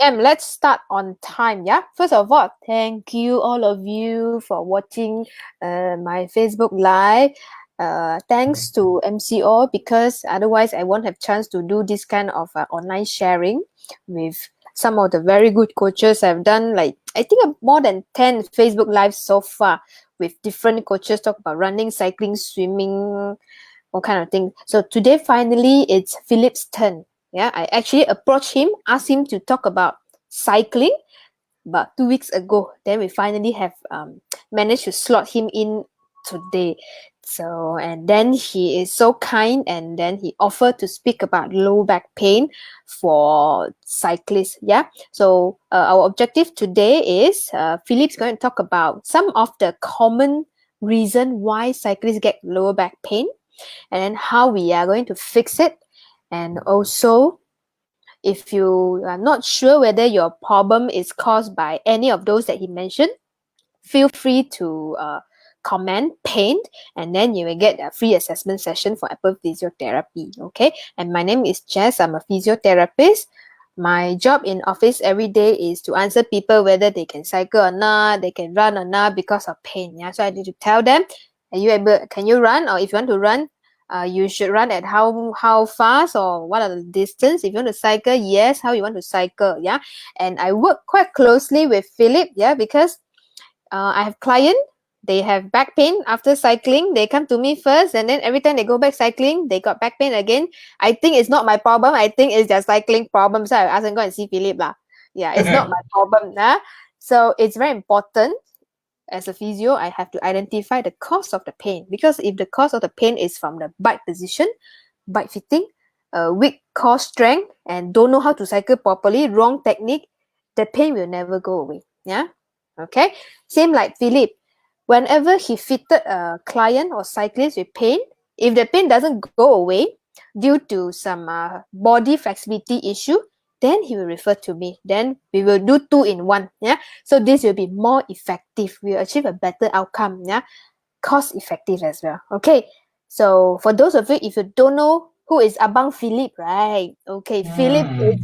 p.m. Let's start on time. Yeah. First of all, thank you all of you for watching my Facebook Live. Thanks to MCO because otherwise I won't have chance to do this kind of online sharing with some of the very good coaches. I've done like I think more than 10 Facebook Lives so far with different coaches talk about running, cycling, swimming, all kind of thing. So today finally it's Philip's turn. Yeah, I actually approached him, asked him to talk about cycling about 2 weeks ago. Then we finally have managed to slot him in today. So and then he is so kind and then he offered to speak about low back pain for cyclists. Yeah. So our objective today is Philip's going to talk about some of the common reason why cyclists get lower back pain and then how we are going to fix it. And also, if you are not sure whether your problem is caused by any of those that he mentioned, feel free to comment pain and then you will get a free assessment session for Apple Physiotherapy. Okay. And my name is Jess. I'm a physiotherapist. My job in office every day is to answer people whether they can cycle or not, they can run or not because of pain. Yeah. So I need to tell them, can you run? Or if you want to run, you should run at how fast or what are the distance. If you want to cycle, yes, how you want to cycle. Yeah. And I work quite closely with Philip, yeah, because I have client, they have back pain after cycling. They come to me first, and then every time they go back cycling, they got back pain again. I think it's not my problem. I think it's their cycling problem. So I ask them go and see Philip lah. Yeah, it's not my problem. So it's very important as a physio. I have to identify the cause of the pain because if the cause of the pain is from the bike position, bike fitting, weak core strength, and don't know how to cycle properly, wrong technique, the pain will never go away. Yeah. Okay. Same like Philip. Whenever he fitted a client or cyclist with pain, if the pain doesn't go away due to some body flexibility issue, then he will refer to me. Then we will do 2 in 1. Yeah. So this will be more effective. We'll achieve a better outcome. Yeah. Cost effective as well. Okay. So for those of you, if you don't know who is Abang Philip, right? Okay. Philip is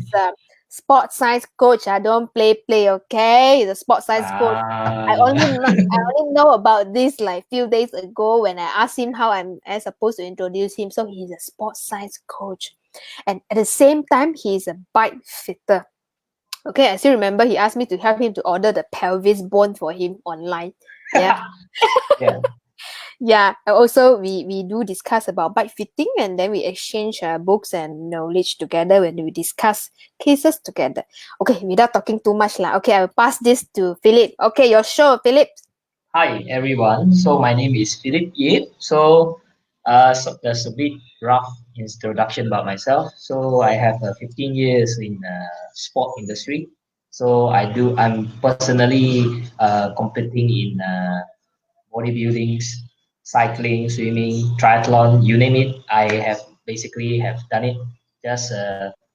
sports science coach. I don't play, okay? He's a sports science coach. I only know about this like few days ago when I asked him how I'm supposed to introduce him. So he's a sports science coach. And at the same time, he's a bike fitter. Okay, I still remember he asked me to help him to order the pelvis bone for him online. Yeah. Yeah. Yeah. Also, we do discuss about bike fitting and then we exchange books and knowledge together when we discuss cases together. Okay, without talking too much lah. Okay, I will pass this to Philip. Okay, your show, Philip. Hi everyone. So my name is Philip Yip. So that's a bit rough introduction about myself. So I have 15 years in sport industry. So I'm personally competing in bodybuilding, cycling, swimming, triathlon, you name it. I have basically have done it. Just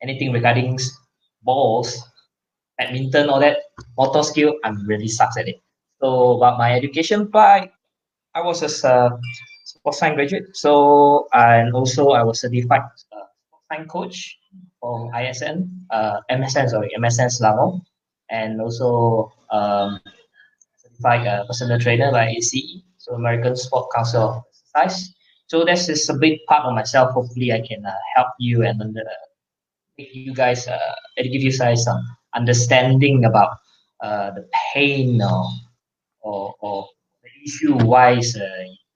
anything regarding balls, badminton, all that motor skill. I'm really sucks at it. So about my education part, I was a sports science graduate. So and also I was certified sports science coach from MSN Selangor, and also certified personal trainer by ACE, so American Sport Council of Exercise. So that's just a big part of myself. Hopefully, I can help you and make you guys give you guys some understanding about the pain or the issue why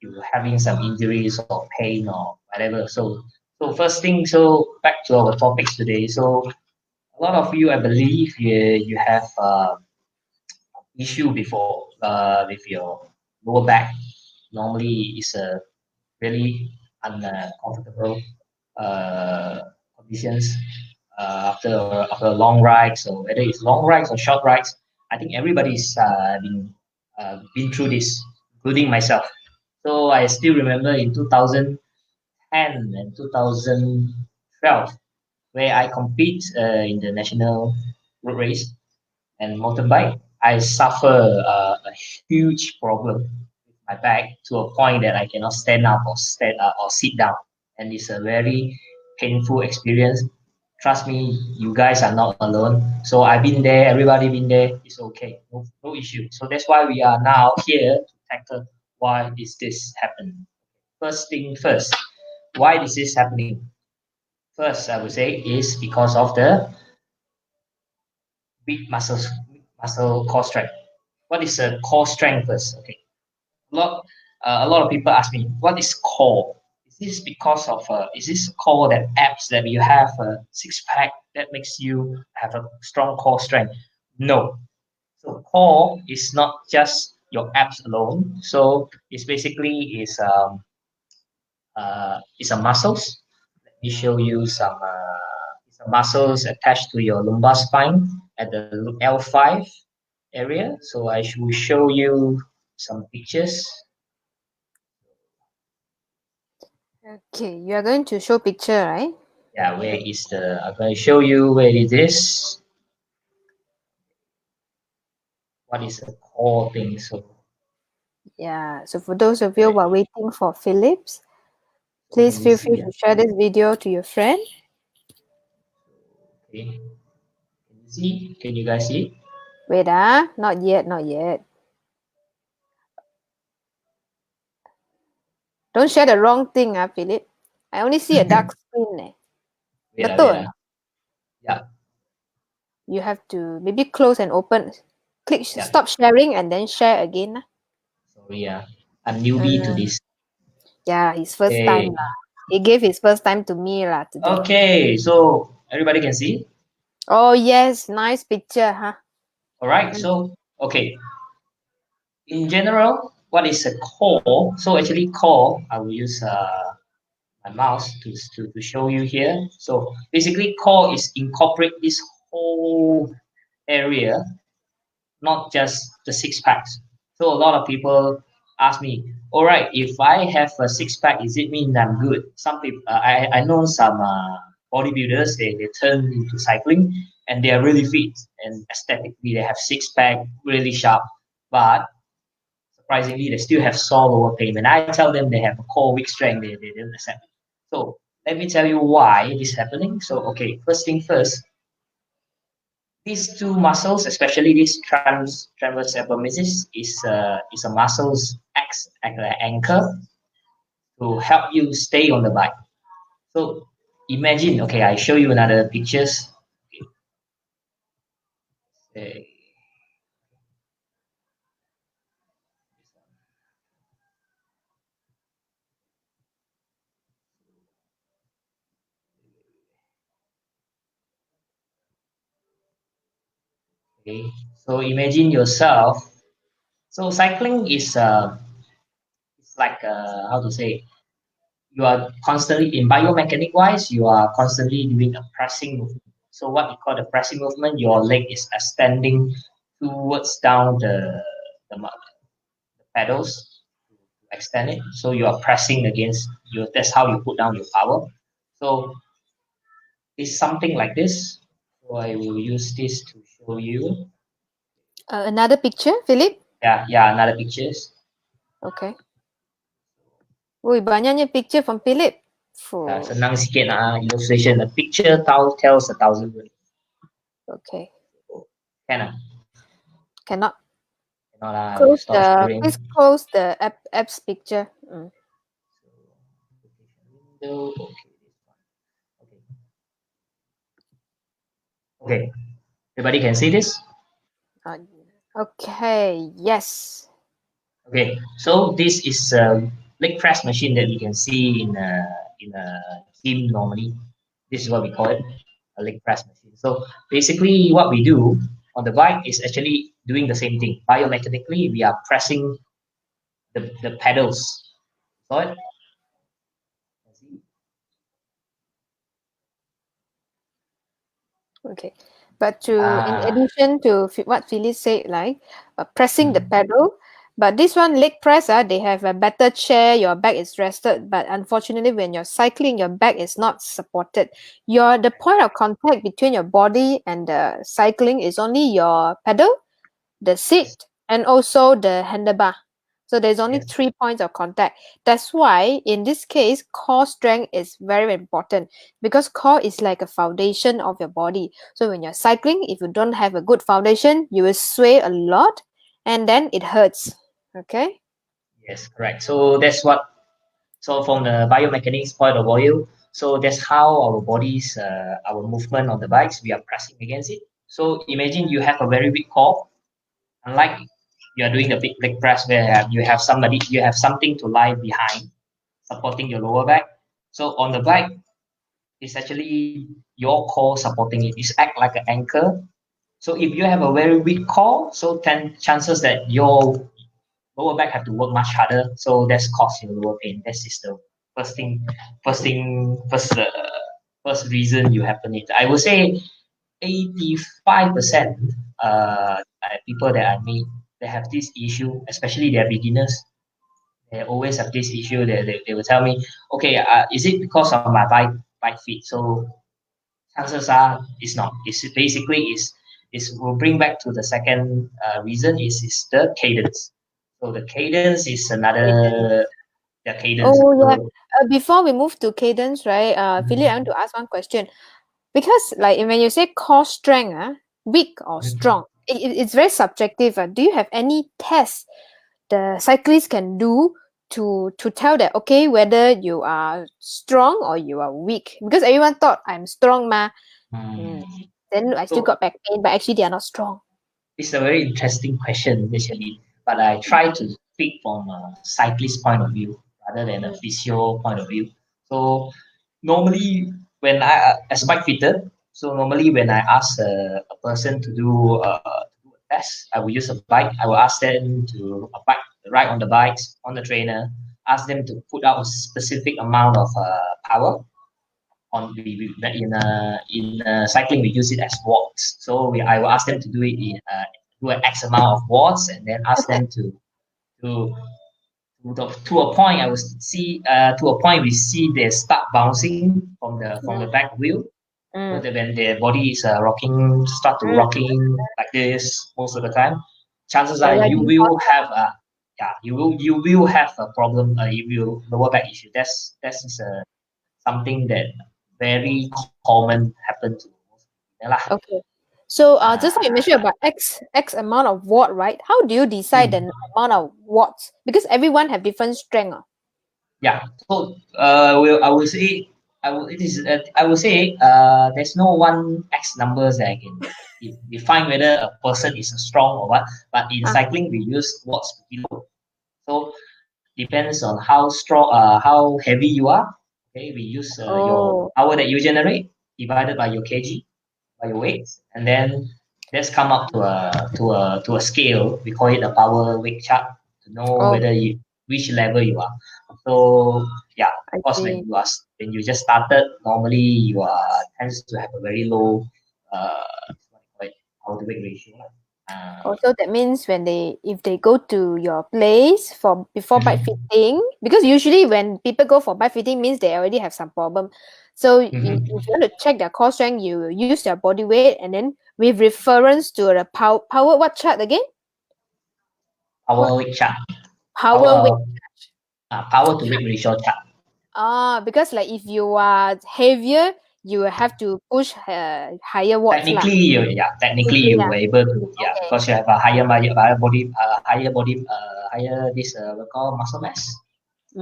you're having some injuries or pain or whatever. So first thing, so back to our topics today. So a lot of you, I believe, you have issue before with your lower back. Normally, it's a really uncomfortable conditions after a long ride. So whether it's long rides or short rides, I think everybody's been through this, including myself. So I still remember in 2010 and 2012 where I compete in the national road race and motorbike. I suffer a huge problem with my back to a point that I cannot stand up or stand or sit down, and it's a very painful experience. trust me, you guys are not alone. So I've been there, everybody been there. It's okay, no issue. So that's why we are now here to tackle why is this happening. First thing first, why is this happening? First, I would say is because of the big muscle core strength. What is a core strength first? Okay, a lot of people ask me, what is core? Is this because of is this core that abs that you have a six pack that makes you have a strong core strength? No. So core is not just your abs alone. So it's basically is a muscles. Let me show you some muscles attached to your lumbar spine at the L5 area. So I will show you some pictures. Okay, you are going to show picture, right? Yeah, where is the? I'm going to show you where it is. What is the core thing? So, Yeah. So for those of you right. who are waiting for Philips, So please can you feel free see? to share this video to your friend. Okay. Can you see? Can you guys see? Wait, not yet, not yet. Don't share the wrong thing, Philip. I only see a dark screen. Wait. Betul. Yeah, You have to maybe close and open. Click yeah. stop sharing and then share again. Sorry, yeah. I'm newbie to Uh, this. yeah, his first time Okay. lah. He gave his first time to me lah today. Okay. So everybody can see. Oh yes, nice picture, huh? All right. So okay. In general, what is a core? So actually, core. I will use my mouse to show you here. So basically, core is incorporate this whole area, not just the six packs. So a lot of people ask me, all right, if I have a six pack, does it mean I'm good? Some people, I know some bodybuilders, they turn into cycling and they are really fit and aesthetically they have six pack, really sharp, but surprisingly they still have sore lower pain. When I tell them they have a core weak strength, they don't accept it. So let me tell you why this is happening. So okay, first thing first, these two muscles, especially this transverse abdominis, is a muscles anchor to help you stay on the bike. So imagine, okay, I show you another pictures. Okay, okay. So imagine yourself. So cycling is it's like how to say, you are constantly in biomechanic wise, you are constantly doing a pressing movement. So what we call the pressing movement, your leg is extending towards down the pedals to extend it. So you are pressing against you. That's how you put down your power. So it's something like this. So I will use this to show you. Another picture, Philip. Yeah, another pictures. Okay. Ui, banyaknya picture from Philip. Yeah, For senang sikit illustration. A picture tells a thousand words. okay. Can ah? Cannot Cannot lah. I will stop sharing. please close the apps picture. Window. Okay, this one. Okay. Okay. Everybody can see this? Uh, okay, yes. Okay. So this is a leg press machine that we can see in a gym normally. This is what we call it, a leg press machine. So basically what we do on the bike is actually doing the same thing. Biomechanically, we are pressing the pedals. So it? Okay. But in Ah, addition to what Phyllis said, like pressing the mm, pedal, but this one leg press, they have a better chair, your back is rested. But unfortunately, when you're cycling, your back is not supported. The point of contact between your body and the cycling is only your pedal, the yes. seat, and also the handlebar. So there's only Yes. 3 points of contact. That's why in this case, core strength is very important because core is like a foundation of your body. So when you're cycling, if you don't have a good foundation, you will sway a lot and then it hurts. Okay? Yes, correct. So that's what. So from the biomechanics point of view, so that's how our bodies, our movement on the bikes, we are pressing against it. So imagine you have a very weak core, unlike you are doing the big leg press where you have something to lie behind, supporting your lower back. So on the bike, it's actually your core supporting it. It's act like an anchor. So if you have a very weak core, so then chances that your lower back have to work much harder. So that's cause you lower pain. That is the first thing, first thing, first reason you happen it. I would say 85% people that I meet, they have this issue, especially they're beginners. They always have this issue that they will tell me, okay, is it because of my bike feet? So chances are it's not. It's basically is will bring back to the second reason is the cadence. So the cadence is another the cadence. Oh yeah. So Before we move to cadence, right? Philip, I want to ask one question. Because like when you say core strength, weak or strong, it's very subjective. Do you have any tests the cyclist can do to tell that okay whether you are strong or you are weak? Because everyone thought I'm strong, ma. Mm. mm, Then I still so got back pain, but actually they are not strong. it's a very interesting question initially, but I try to speak from a cyclist point of view rather than a Mm. physio point of view. So normally when as a bike fitter, so normally when I ask a person to do a test, I will use a bike. I will ask them to a bike ride on the bikes on the trainer, ask them to put out a specific amount of power on in cycling we use it as watts. So I will ask them to do it in do an X amount of watts and then ask them to to a point I will see to a point we see they start bouncing from the back wheel. So Mm. that when their body is rocking start to Mm. rocking like this most of the time, chances The are you riding will posture. have a yeah you will have a problem if you lower back issue. That's is a something that very common happen to most people lah. Okay. So just like you mentioned Ah, about X amount of watt, right? How do you decide the mm, amount of watts? Because everyone have different strength. yeah. So I will say it is I will say there's no one X numbers that I can define whether a person is strong or what. But in Ah. cycling we use watts per kilo. So depends on how strong how heavy you are. Okay, we use your Oh. power that you generate divided by your kg by your weight, and then let's come up to a scale. We call it a power weight chart to know Oh, whether you which level you are. So yeah, I of course, see. when you just started, normally you are tends to have a very low what you call it, power to weight ratio. Also, that means when they if they go to your place for before bike Mhm, fitting, because usually when people go for bike fitting means they already have some problem. So if mhm. you want to check their core strength, you use their body weight and then with reference to the power what chart again? What Power weight chart, power weight? power power to weight ratio chart. Because like if you are heavier, you will have to push higher watts lah. Technically Technically you lah. were able to Okay. because you have a higher body higher this we call muscle mass.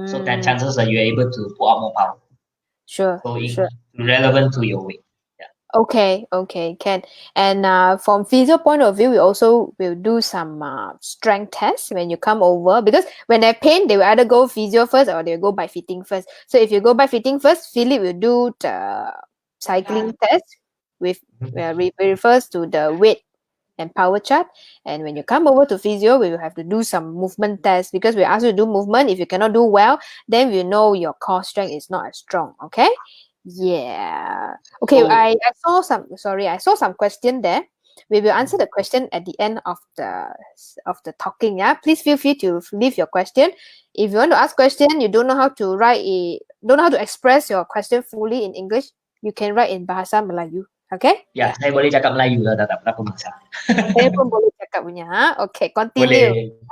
So that Mm, chances that you're able to put out more power. sure, So it sure. relevant to your weight. Yeah. Okay, okay, can. And from physio point of view, we also will do some strength tests when you come over because when they pain, they will either go physio first or they'll go by fitting first. So if you go by fitting first, Philip will do the cycling test with Mhm. refers to the weight and power chart. And when you come over to physio, we will have to do some movement tests because we ask you to do movement. If you cannot do well, then we know your core strength is not as strong. Okay. Yeah. Okay. So I saw some question there. We will answer the question at the end of the talking. Yeah. Please feel free to leave your question. If you want to ask question, you don't know how to don't know how to express your question fully in English, you can write in Bahasa Melayu. Okay? ya saya boleh cakap Melayu lah tak berapa masalah. Saya pun boleh cakap punya. Ha? Okay, continue. Boleh.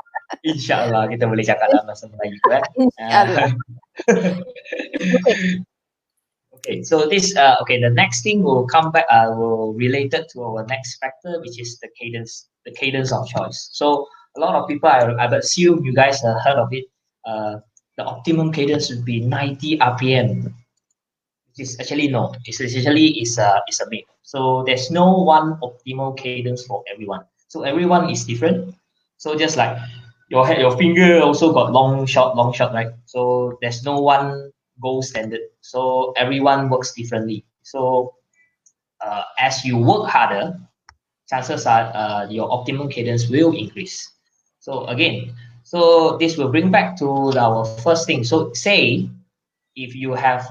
InsyaAllah kita boleh cakap dalam bahasa Melayu eh. Inshallah. Okay. Okay, so this okay, the next thing will come back will related to our next factor, which is the cadence of choice. So a lot of people, I assume you guys have heard of it. The optimum cadence would be 90 RPM, which is actually no. It's actually is a myth. So there's no one optimal cadence for everyone. So everyone is different. So just like your finger also got long, short, right? So there's no one gold standard. So everyone works differently. So as you work harder, chances are your optimum cadence will increase. So again, so this will bring back to our first thing. So say if you have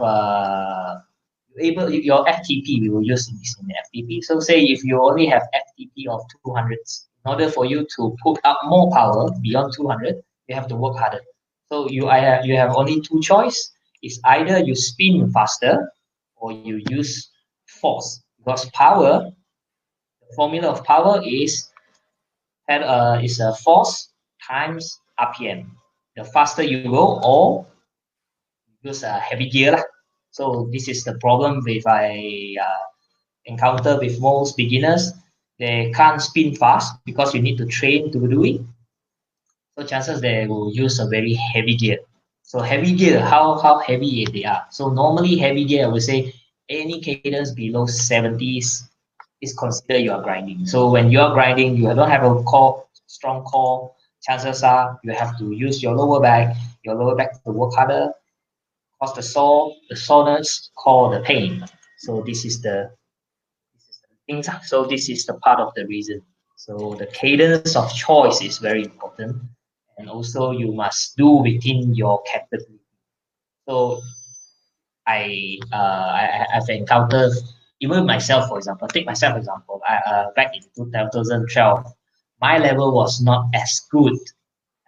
able your FTP, we will use this in the FTP. So say if you only have FTP of 200, in order for you to put up more power beyond 200, you have to work harder. So you have only two choice. It's either you spin faster or you use force. Because power, the formula of power is a force times RPM. The faster you go, or use a heavy gear lah. So this is the problem with I encounter with most beginners. They can't spin fast because you need to train to do it. So chances they will use a very heavy gear. So heavy gear, how heavy they are. So normally heavy gear, I would say any cadence below 70s is considered you are grinding. So when you are grinding, you don't have a strong core. Chances are you have to use your lower back to work harder, cause the soreness, cause the pain. So this is the things. So this is the part of the reason. So the cadence of choice is very important, and also you must do within your capability. So I've encountered even myself, for example. Take myself for example. Back in 2012, my level was not as good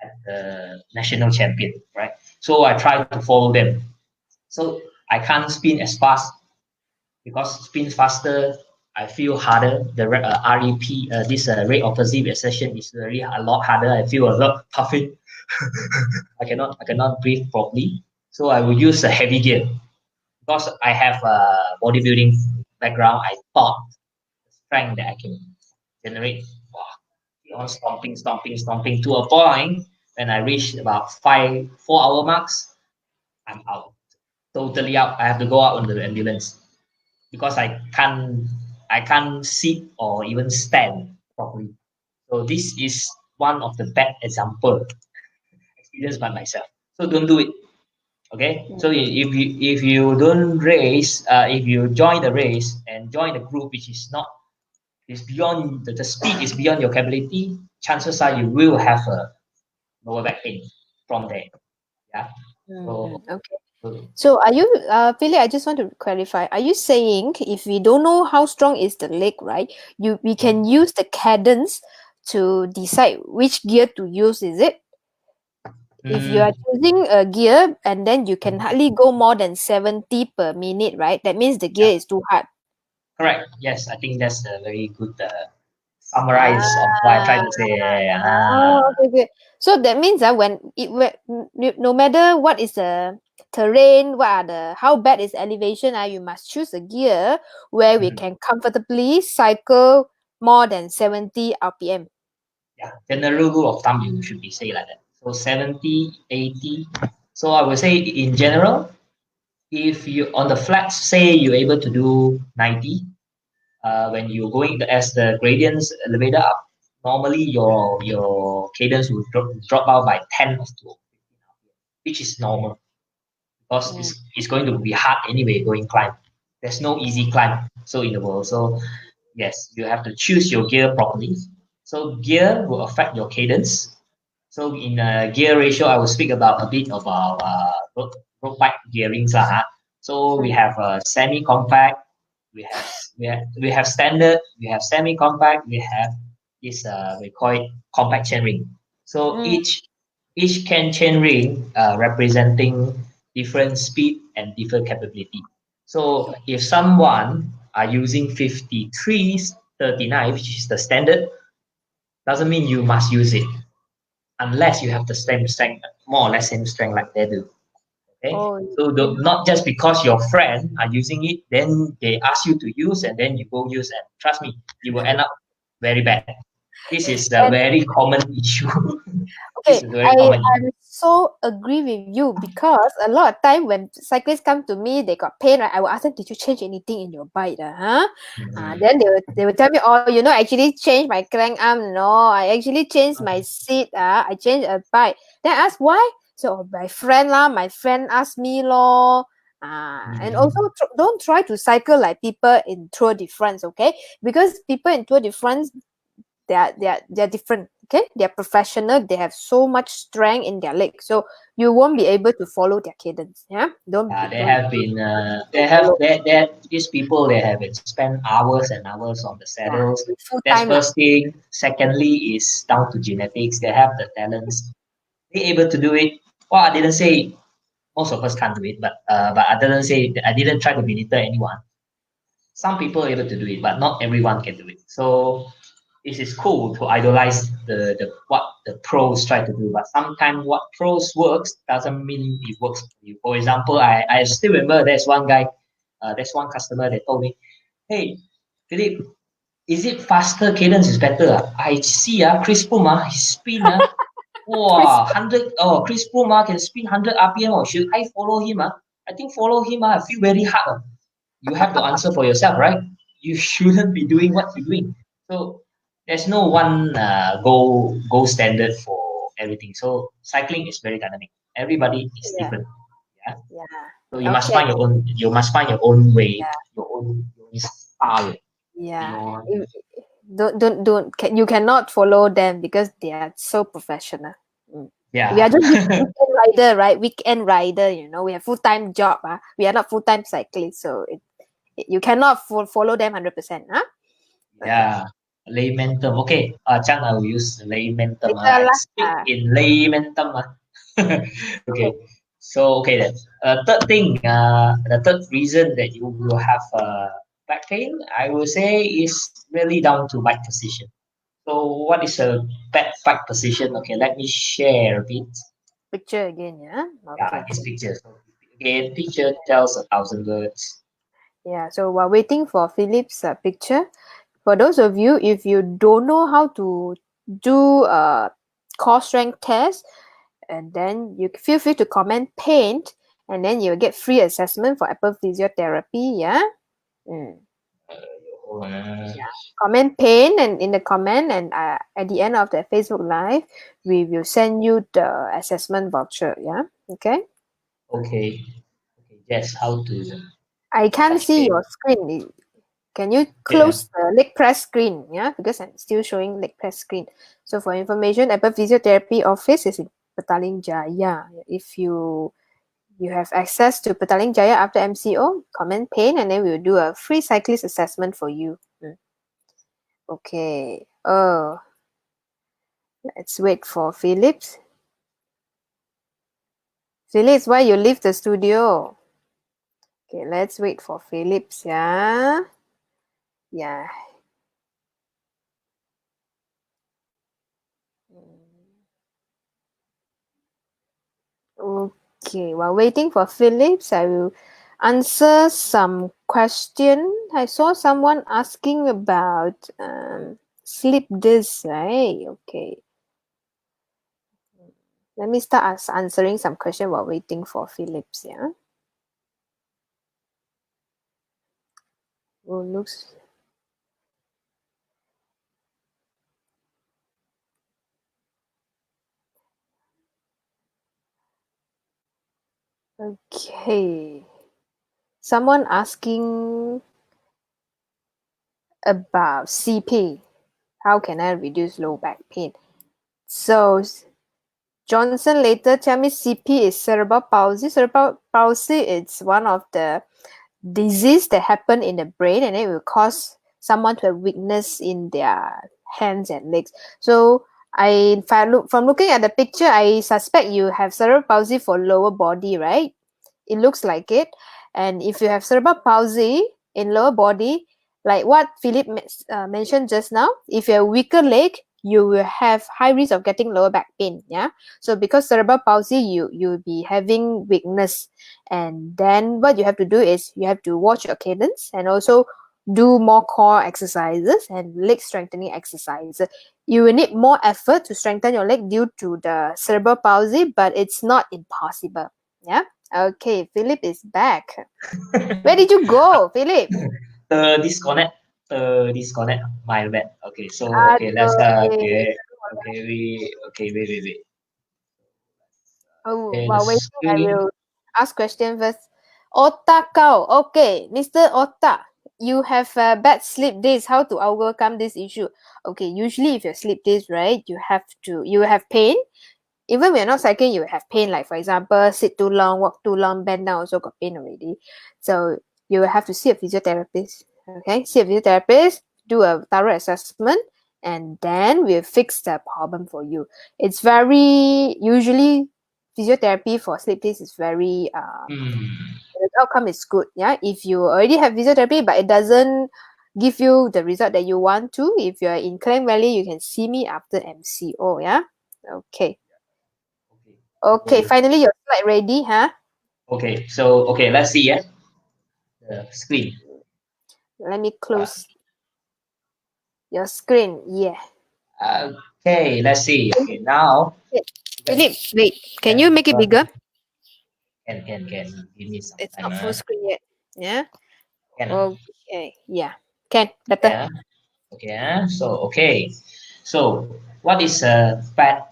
at the national champion, right? So I tried to follow them. So I can't spin as fast because spin faster. I feel harder. The REP, this rate of perceived exertion is very a lot harder. I feel a lot puffing. I cannot breathe properly. So I will use a heavy gear because I have a bodybuilding background. I thought the strength that I can generate, wow, keep on stomping to a point when I reach about 4 hour marks, I'm out, totally out. I have to go out on the ambulance because I can't sit or even stand properly. So this is one of the bad example experienced by myself. So don't do it. Okay. So if you don't race, if you join the race and join the group which is not is beyond the speed is beyond your capability, chances are you will have a lower back pain from there. Yeah. So, Okay. so So are you, Philip, I just want to clarify. Are you saying if we don't know how strong is the leg, right? We can use the cadence to decide which gear to use, is it? If you are mm, choosing a gear and then you can hardly go more than 70 per minute, right? That means the gear yeah, is too hard. correct. Yes, I think that's a very good summarize of what I Ah, tried to say. oh, okay, okay. So that means that no matter what is the terrain, what are the how bad is elevation, you must choose a gear where we Mhm. can comfortably cycle more than 70 RPM. Yeah, general rule of thumb you should be say like that. So 70, 80. So I would say in general, if you on the flats say you're able to do 90, when you're going as the gradients elevator up, normally your cadence will drop out by 10 or 12, which is normal because Mm. it's going to be hard anyway going climb. There's no easy climb so in the world. So yes, you have to choose your gear properly. So gear will affect your cadence. So in gear ratio, I will speak about a bit about road bike gearings lah. So we Mm. have semi-compact, we have standard, we have semi-compact, we have this we call it compact chainring. So Mm. each chain ring representing different speed and different capability. So if someone are using 5339, which is the standard, doesn't mean you must use it. unless you have the same strength, more or less same strength like they do. Okay, Oh, so not just because your friend are using it, then they ask you to use, and then you go use, and trust me, you will end up very bad. This is a and very common issue. This okay, is a very common issue. I'm so agree with you because a lot of time when cyclists come to me, they got pain, right? I will ask them, did you change anything in your bike? Huh? Mhm. Then they will tell me, oh, I actually changed my crank arm. No, I actually changed my seat. I changed a bike. Then I ask why? So my friend lah, my friend asked me lor. And also Mhm. don't try to cycle like people in Tour de France, okay? Because people in Tour de France, they're different, okay? They're professional, they have so much strength in their legs, so you won't be able to follow their cadence. Yeah, They don't have been, don't follow. these people, they have been spent hours and hours on the Yeah, saddles. with full That's time lah. first thing. Secondly, is down to genetics. They have the talents. They able to do it. Well, I didn't say most of us can't do it, but I didn't say I didn't try to belittle anyone. Some people are able to do it, but not everyone can do it. So it is cool to idolize the what the pros try to do, but sometimes what pros works doesn't mean it works for you. For example, I still remember there's one customer that told me, "Hey, Philip, is it faster? Cadence is better. I see Chris Puma, his spin Chris, wow, 100, oh, Chris Puma can spin 100 RPM. Oh, should I follow him? I think follow him. I feel very hard. You have to answer for yourself, right? You shouldn't be doing what you're doing. So there's no one gold standard for everything. So cycling is very dynamic. Everybody is yeah, different. Yeah. So yeah, okay, you must find your own way, your own style. You yeah. know. You cannot follow them because they are so professional. Mm. We are Yeah. just weekend rider, right? Weekend rider, we have full-time job. We are not full-time cyclists, so you cannot follow them 100%. Okay. Yeah, layman term. Okay, Chang, I will use layman term. Later I lah. speak in layman term. Okay. Okay, so okay then. The third reason that you will have back pain, I will say, is really down to bike position. So, what is a bad bike position? Okay, let me share a bit. Picture again, yeah. Yeah, Okay. this picture. So, again, picture tells 1,000 words. Yeah. So while waiting for Philip's picture, for those of you, if you don't know how to do core strength test, and then you feel free to comment paint, and then you'll get free assessment for Apple Physiotherapy. Yeah. Mm. Uh, Yeah. Comment paint and in the comment, and at the end of the Facebook Live, we will send you the assessment voucher. Yeah. Okay. okay, okay, yes, how to I can't touch see pain. your screen. Can you Yeah. close the leg press screen? Yeah, because I'm still showing leg press screen. So for information, Apple Physiotherapy office is in Petaling Jaya. If you have access to Petaling Jaya after MCO, comment pain, and then we'll do a free cyclist assessment for you. Okay. Oh, let's wait for Philips. Philips, why you leave the studio? Okay, let's wait for Philips. Yeah. Yeah. Okay, while waiting for Philips, I will answer some question. I saw someone asking about sleep disc, right? Okay, let me start answering some question while waiting for Philips. Yeah. Oh, looks okay. Someone asking about CP. How can I reduce low back pain? So Johnson later tell me CP is cerebral palsy. Cerebral palsy is one of the disease that happen in the brain, and it will cause someone to have weakness in their hands and legs. So if I look from looking at the picture, I suspect you have cerebral palsy for lower body, right? It looks like it. And if you have cerebral palsy in lower body, like what Philip mentioned just now, if you have weaker leg, you will have high risk of getting lower back pain. Yeah. So because cerebral palsy, you'll be having weakness, and then what you have to do is you have to watch your cadence and also do more core exercises and leg strengthening exercises. You will need more effort to strengthen your leg due to the cerebral palsy, but it's not impossible. Yeah. Okay, Philip is back. Where did you go, Philip? Disconnect. Disconnect. My bad. Okay, so okay, let's Aduh, wait. oh, Okay, the while waiting, I screen. will ask question first. Otak kau. Okay, Mr. Otak, you have bad sleep days. How to overcome this issue? Okay, usually if your sleep days, right, you will have pain. Even when you're not cycling, you will have pain. Like for example, sit too long, walk too long, bend down also got pain already. So you will have to see a physiotherapist. Okay, see a physiotherapist, do a thorough assessment, and then we'll fix the problem for you. It's very usually physiotherapy for sleep days is very Hmm. the outcome is good. Yeah, if you already have physiotherapy but it doesn't give you the result that you want to, if you're in Klang Valley, you can see me after MCO. Yeah. Okay. Okay. Okay, So finally your slide ready, huh? okay. Let's see. Yeah, the screen. Let me Uh, close your screen. Yeah. okay. Let's see. Okay. Now Wait, let's Philip, wait. Can yeah. you make it bigger? Can give me some It's time. not full screen yet. Yeah. Can Okay. Yeah. Can better. yeah. Okay. So what is bike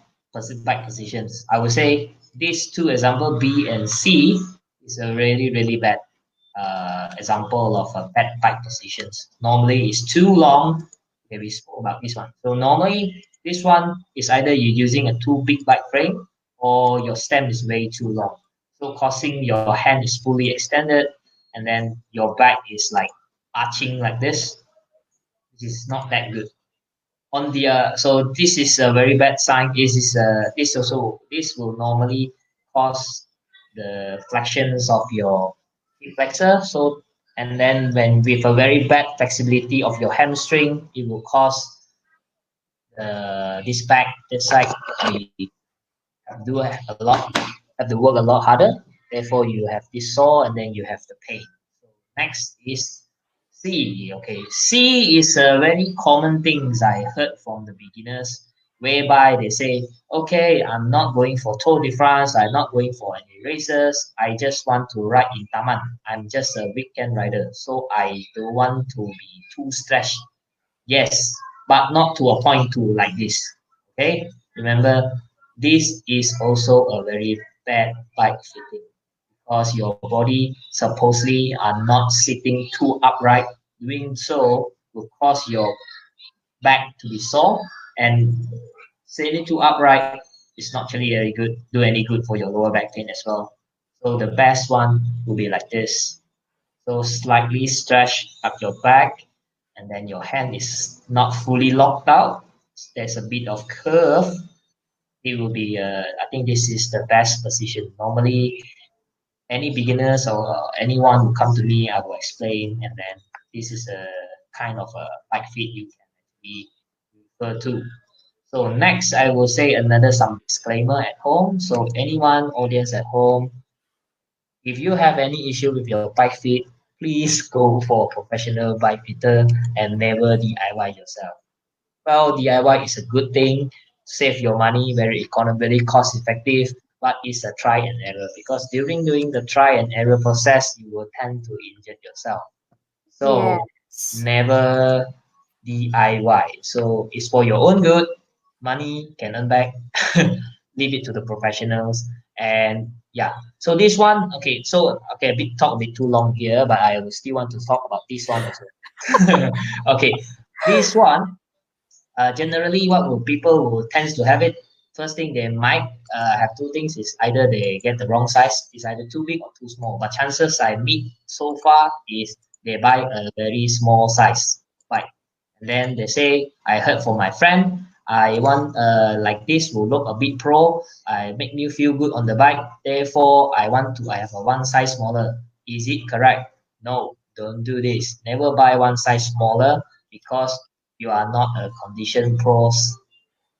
positions? I would say these two example B and C is a really bad example of a bad bike positions. Normally it's too long. Okay, we spoke about this one. So normally this one is either you're using a too big bike frame or your stem is way too long. So causing your hand is fully extended and then your back is like arching like this, which is not that good. On the so this is a very bad sign. This will normally cause the flexions of your hip flexor. So and then when with a very bad flexibility of your hamstring, it will cause this side we have a lot have to work a lot harder. Therefore, you have this sore and then you have the pain. So next is C. Okay, C is a very common things I heard from the beginners, whereby they say, okay, I'm not going for Tour de France, I'm not going for any races, I just want to ride in Taman. I'm just a weekend rider, so I don't want to be too stretched. Yes, but not to a point to like this. Okay, remember this is also a very bad bike fitting because your body supposedly are not sitting too upright. Doing so will cause your back to be sore and sitting too upright is not really very good, do any good for your lower back pain as well. So the best one will be like this. So slightly stretch up your back and then your hand is not fully locked out. There's a bit of curve. It will be, I think this is the best position. Normally, any beginners or anyone who come to me, I will explain, and then this is a kind of a bike fit you can actually refer to. So next, I will say another some disclaimer at home. So anyone audience at home, if you have any issue with your bike fit, please go for a professional bike fitter and never DIY yourself. Well, DIY is a good thing, save your money, very economically cost effective, but it's a try and error because during doing the try and error process, you will tend to injure yourself. So Yes. never DIY. So it's for your own good. Money can earn back. Leave it to the professionals. And yeah. So this one, okay. So okay, a bit talk a bit too long here, but I will still want to talk about this one also. Okay, this one generally what will people who tends to have it first thing they might have two things is either they get the wrong size, it's either too big or too small, but chances I meet so far is they buy a very small size bike and then they say I heard from my friend I want like this will look a bit pro, I make me feel good on the bike, therefore I have a one size smaller. Is it correct? No, don't do this, never buy one size smaller because you are not a condition pros.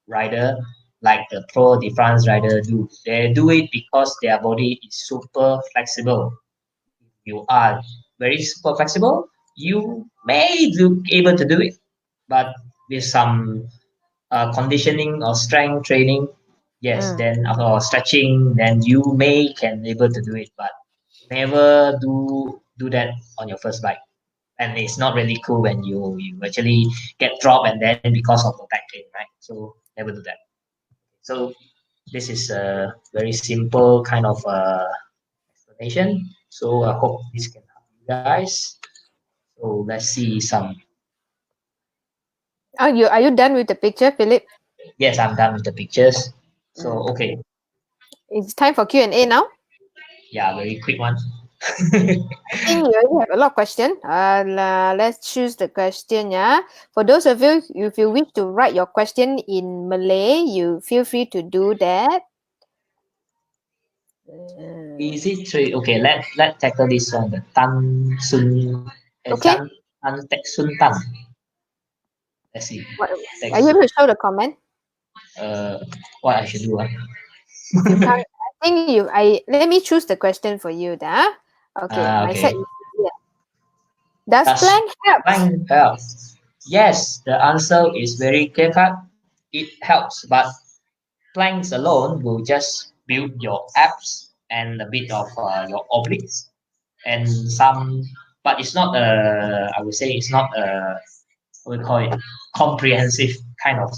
rider, like the Tour de France rider do. They do it because their body is super flexible. You are very super flexible, you may do able to do it, but with some conditioning or strength training, yes, Mm. then or stretching, then you may can able to do it, but never do that on your first bike. And it's not really cool when you actually get dropped and then because of the back pain, right? So never do that. So this is a very simple kind of explanation. So I hope this can help you guys. So let's see some. Are you done with the picture, Philip? Yes, I'm done with the pictures. So Mm. okay, It's time for Q&A now. yeah, very quick one. I think you already have a lot of questions. Let's choose the question. Yeah. For those of you, if you wish to write your question in Malay, you feel free to do that. Uh, Is it true? Okay, let tackle this one. The Tan Sun okay. Tan Tek Sun Tan. Let's see. What, Tek are you able to show the comment? uh what I should do. You can't. I think you. I let me choose the question for you. Da. Okay. My side Okay. is here. Does Does plank helps? plank help? Yes, the answer is very clear cut. It helps, but planks alone will just build your abs and a bit of your obliques and some, but it's not I would say it's not what we call it comprehensive kind of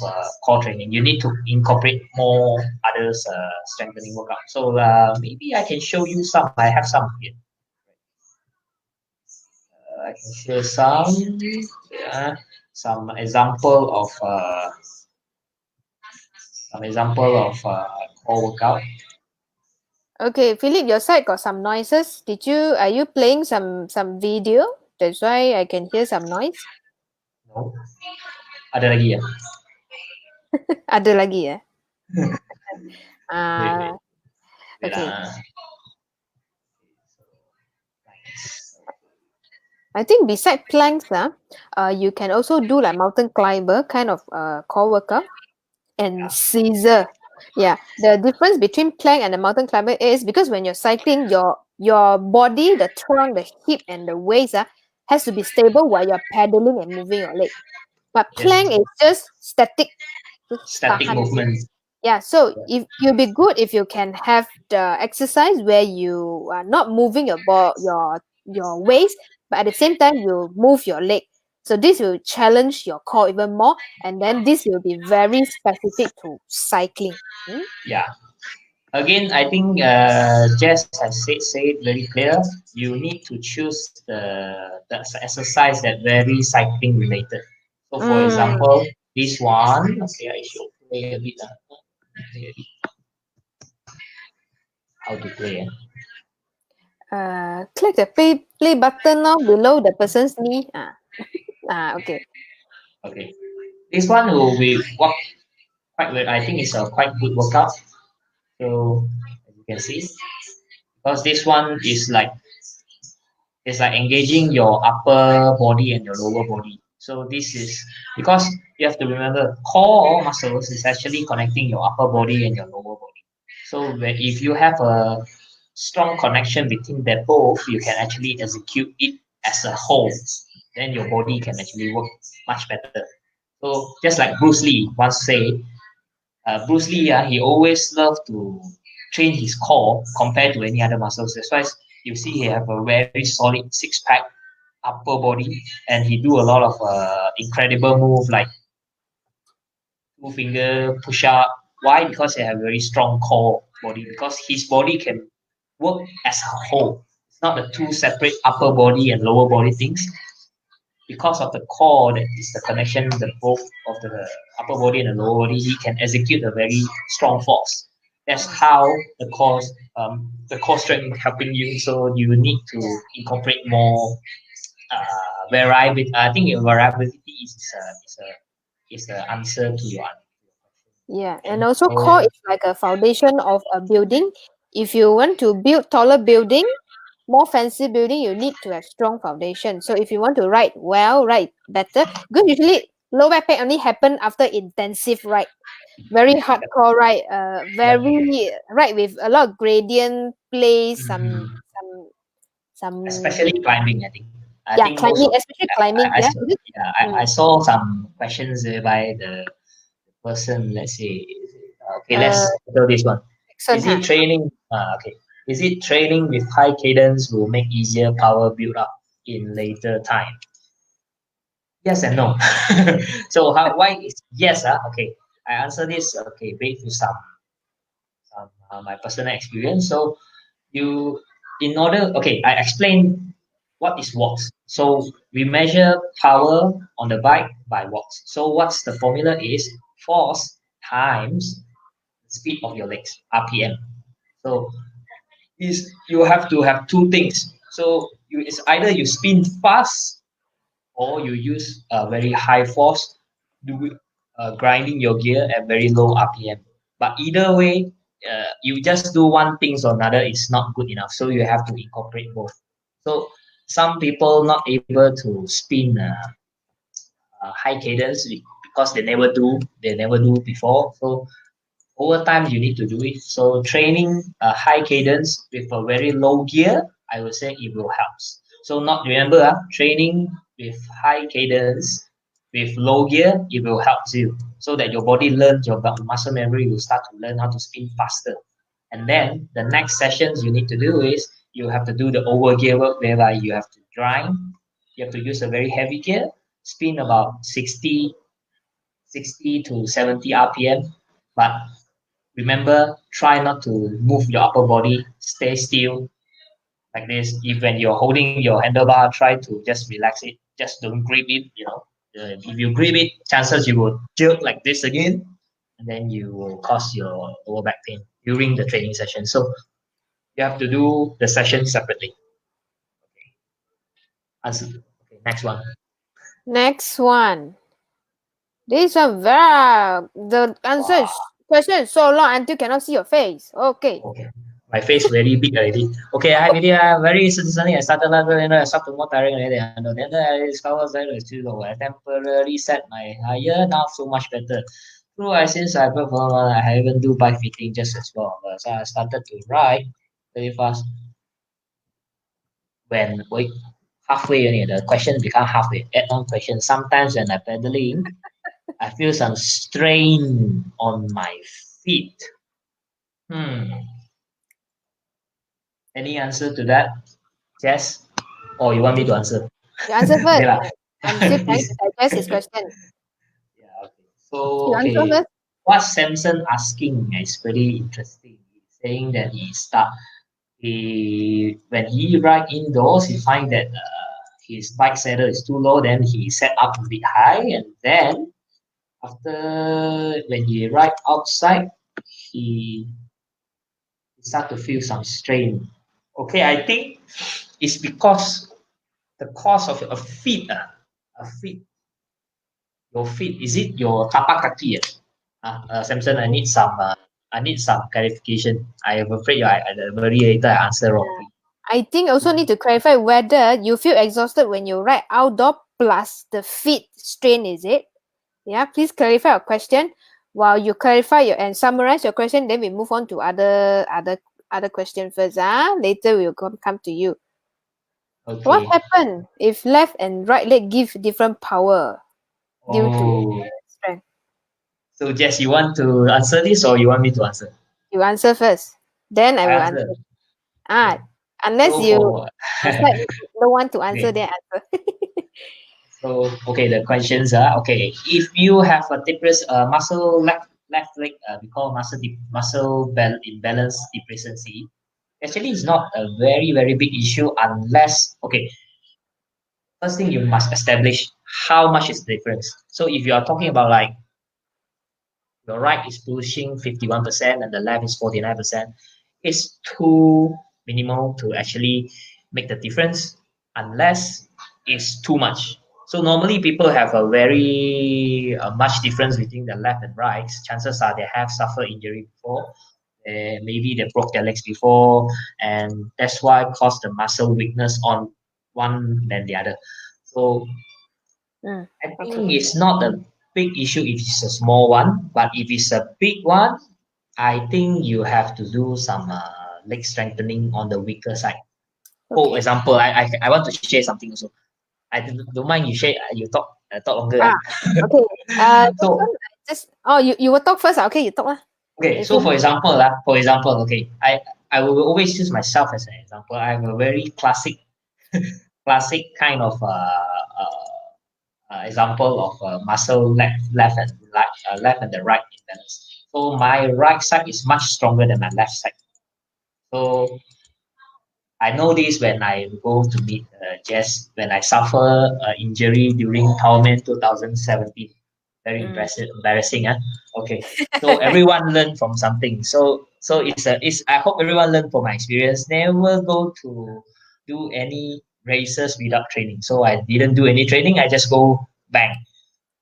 core training. You need to incorporate more others strengthening workout. So maybe I can show you some. I have some here. I can share some. Yeah, some example of core workout. Okay, Philip, your side got some noises. Are you playing some video? That's why I can hear some noise. No, ada lagi ya. Ada lagi ya? Wait, wait, Ah, wait. okay. I think beside planks, you can also do like mountain climber kind of core workout and Yeah. scissor. Yeah, the difference between plank and the mountain climber is because when you're cycling, your body, the trunk, the hip, and the waist has to be stable while you're pedaling and moving your leg. But Yes. plank is just static, just Static tahan aja. movement. Yeah, so Yeah. if you'll be good if you can have the exercise where you are not moving your waist, but at the same time you move your leg. So this will challenge your core even more, and then this will be very specific to cycling. Mm? Yeah. Again, I think Jess has said very clear. You need to choose the exercise that very cycling related. So, for Mm. example, this one. Okay, I should play a bit. How to play? Click the play button now below the person's knee. Okay. Okay. This one will be work quite well. I think it's a quite good workout. So as you can see, because this one is like it's like engaging your upper body and your lower body. So this is because you have to remember core muscles is actually connecting your upper body and your lower body. So if you have a strong connection between them both, you can actually execute it as a whole. Then your body can actually work much better. So just like Bruce Lee once said, Bruce Lee, he always loved to train his core compared to any other muscles. That's why you see he have a very solid six pack upper body, and he do a lot of incredible move like two finger push up. Why? Because he have very strong core body. Because his body can work as a whole. It's not the two separate upper body and lower body things. Because of the core that is the connection the both of the upper body and the lower body, he can execute a very strong force. That's how the core strength helping you. So you need to incorporate more variability. I think variability is the answer to your Yeah, and question. also core So is like a foundation of a building. If you want to build taller building, more fancy building, you need to have strong foundation. So if you want to write well, write better, because usually Low back pain only happen after intensive ride, very hardcore ride, Yep. very ride with a lot of gradient plays, Mhm. some Especially climbing, I think. I yeah, think most climbing, of especially climbing. I Yeah, saw, is it? yeah, Mm. I saw some questions whereby the person, let's say, okay, Uh, let's go this one. Jackson, Is it huh? training? Okay. Is it training with high cadence will make easier power build up in later time? Yes and no. So why is yes? Okay. I answer this. Okay, based with some my personal experience. So you in order okay I explain what is watts. So we measure power on the bike by watts. So what's the formula is force times the speed of your legs, rpm. So is you have to have two things. So it's either you spin fast or you use a very high force, do grinding your gear at very low RPM. But either way, you just do one thing or another is not good enough. So you have to incorporate both. So some people not able to spin high cadence because they never do before. So over time you need to do it. So training a high cadence with a very low gear, I would say it will help. So not remember training with high cadence with low gear, it will help you so that your body learns, your muscle memory will start to learn how to spin faster. And then the next sessions you need to do is you have to do the over gear work whereby you have to grind, you have to use a very heavy gear, spin about 60 to 70 RPM. But remember, try not to move your upper body. Stay still like this. If when you're holding your handlebar, try to just relax it. Just don't grip it. If you grip it, chances you will jerk like this again, and then you will cause your lower back pain during the training session. So you have to do the session separately. Answer. Okay, next one. Next one. This one very the answer Wow. is question is so long until cannot see your face. Okay. Okay. My face very big already. Okay, I really very suddenly I started I started more tiring already. And then I discovered that it's too low. I temporarily set my higher now so much better. True, since I perform, I even do bike fitting just as well. So I started to ride very fast when wait halfway only. The question become halfway. Add on question. Sometimes when I pedaling, I feel some strain on my feet. Hmm. Any answer to that? Yes? Or you want me to answer? You answer Okay first. lah. I'm still trying to This, digest his question. yeah, okay. So, You answer okay. first. What Samson asking is pretty interesting. He's saying that when he ride indoors, he find that his bike saddle is too low, then he set up a bit high, and then after when he ride outside, he start to feel some strain. Okay, I think it's because the cause of a feet, your feet, is it your tapak kaki? Samson, I need some clarification. I am afraid I very later I answer wrongly. I think also need to clarify whether you feel exhausted when you ride outdoor plus the feet strain, is it? Yeah, please clarify your question. While you clarify your and summarize your question, then we move on to other question first. Later we will come to you. What Okay. happen if left and right leg give different power due to Oh, strength? so Jess, you want to answer this or you want me to answer? You answer first. Then I I will answer. answer. Ah, Okay. unless So you for decide no one to answer, okay. then answer. So okay, the questions are okay. If you have a muscle left leg, we call muscle imbalance deficiency. Actually, it's not a very big issue unless okay. First thing you must establish how much is the difference. So if you are talking about like your right is pushing 51% and the left is 49%, it's too minimal to actually make the difference unless it's too much. So normally people have a very much difference between the left and right. Chances are they have suffered injury before. Maybe they broke their legs before, and that's why cause the muscle weakness on one than the other. So Mm. I think Okay. it's not a big issue if it's a small one, but if it's a big one, I think you have to do some leg strengthening on the weaker side. For Okay. example, I want to share something also. I don't mind you share. You talk longer. Ah, okay. This one So I just you will talk first. Okay, you talk lah. okay, You so finish. for example, okay, I will always use myself as an example. I'm a very classic kind of example of muscle left and the right imbalance. So my right side is much stronger than my left side. So I know this when I go to meet Jess when I suffer injury during Powerman 2017. Very Mm. impressive, embarrassing, huh? Okay, so everyone learn from something. So it's I hope everyone learn from my experience. Never go to do any races without training. So I didn't do any training. I just go bang.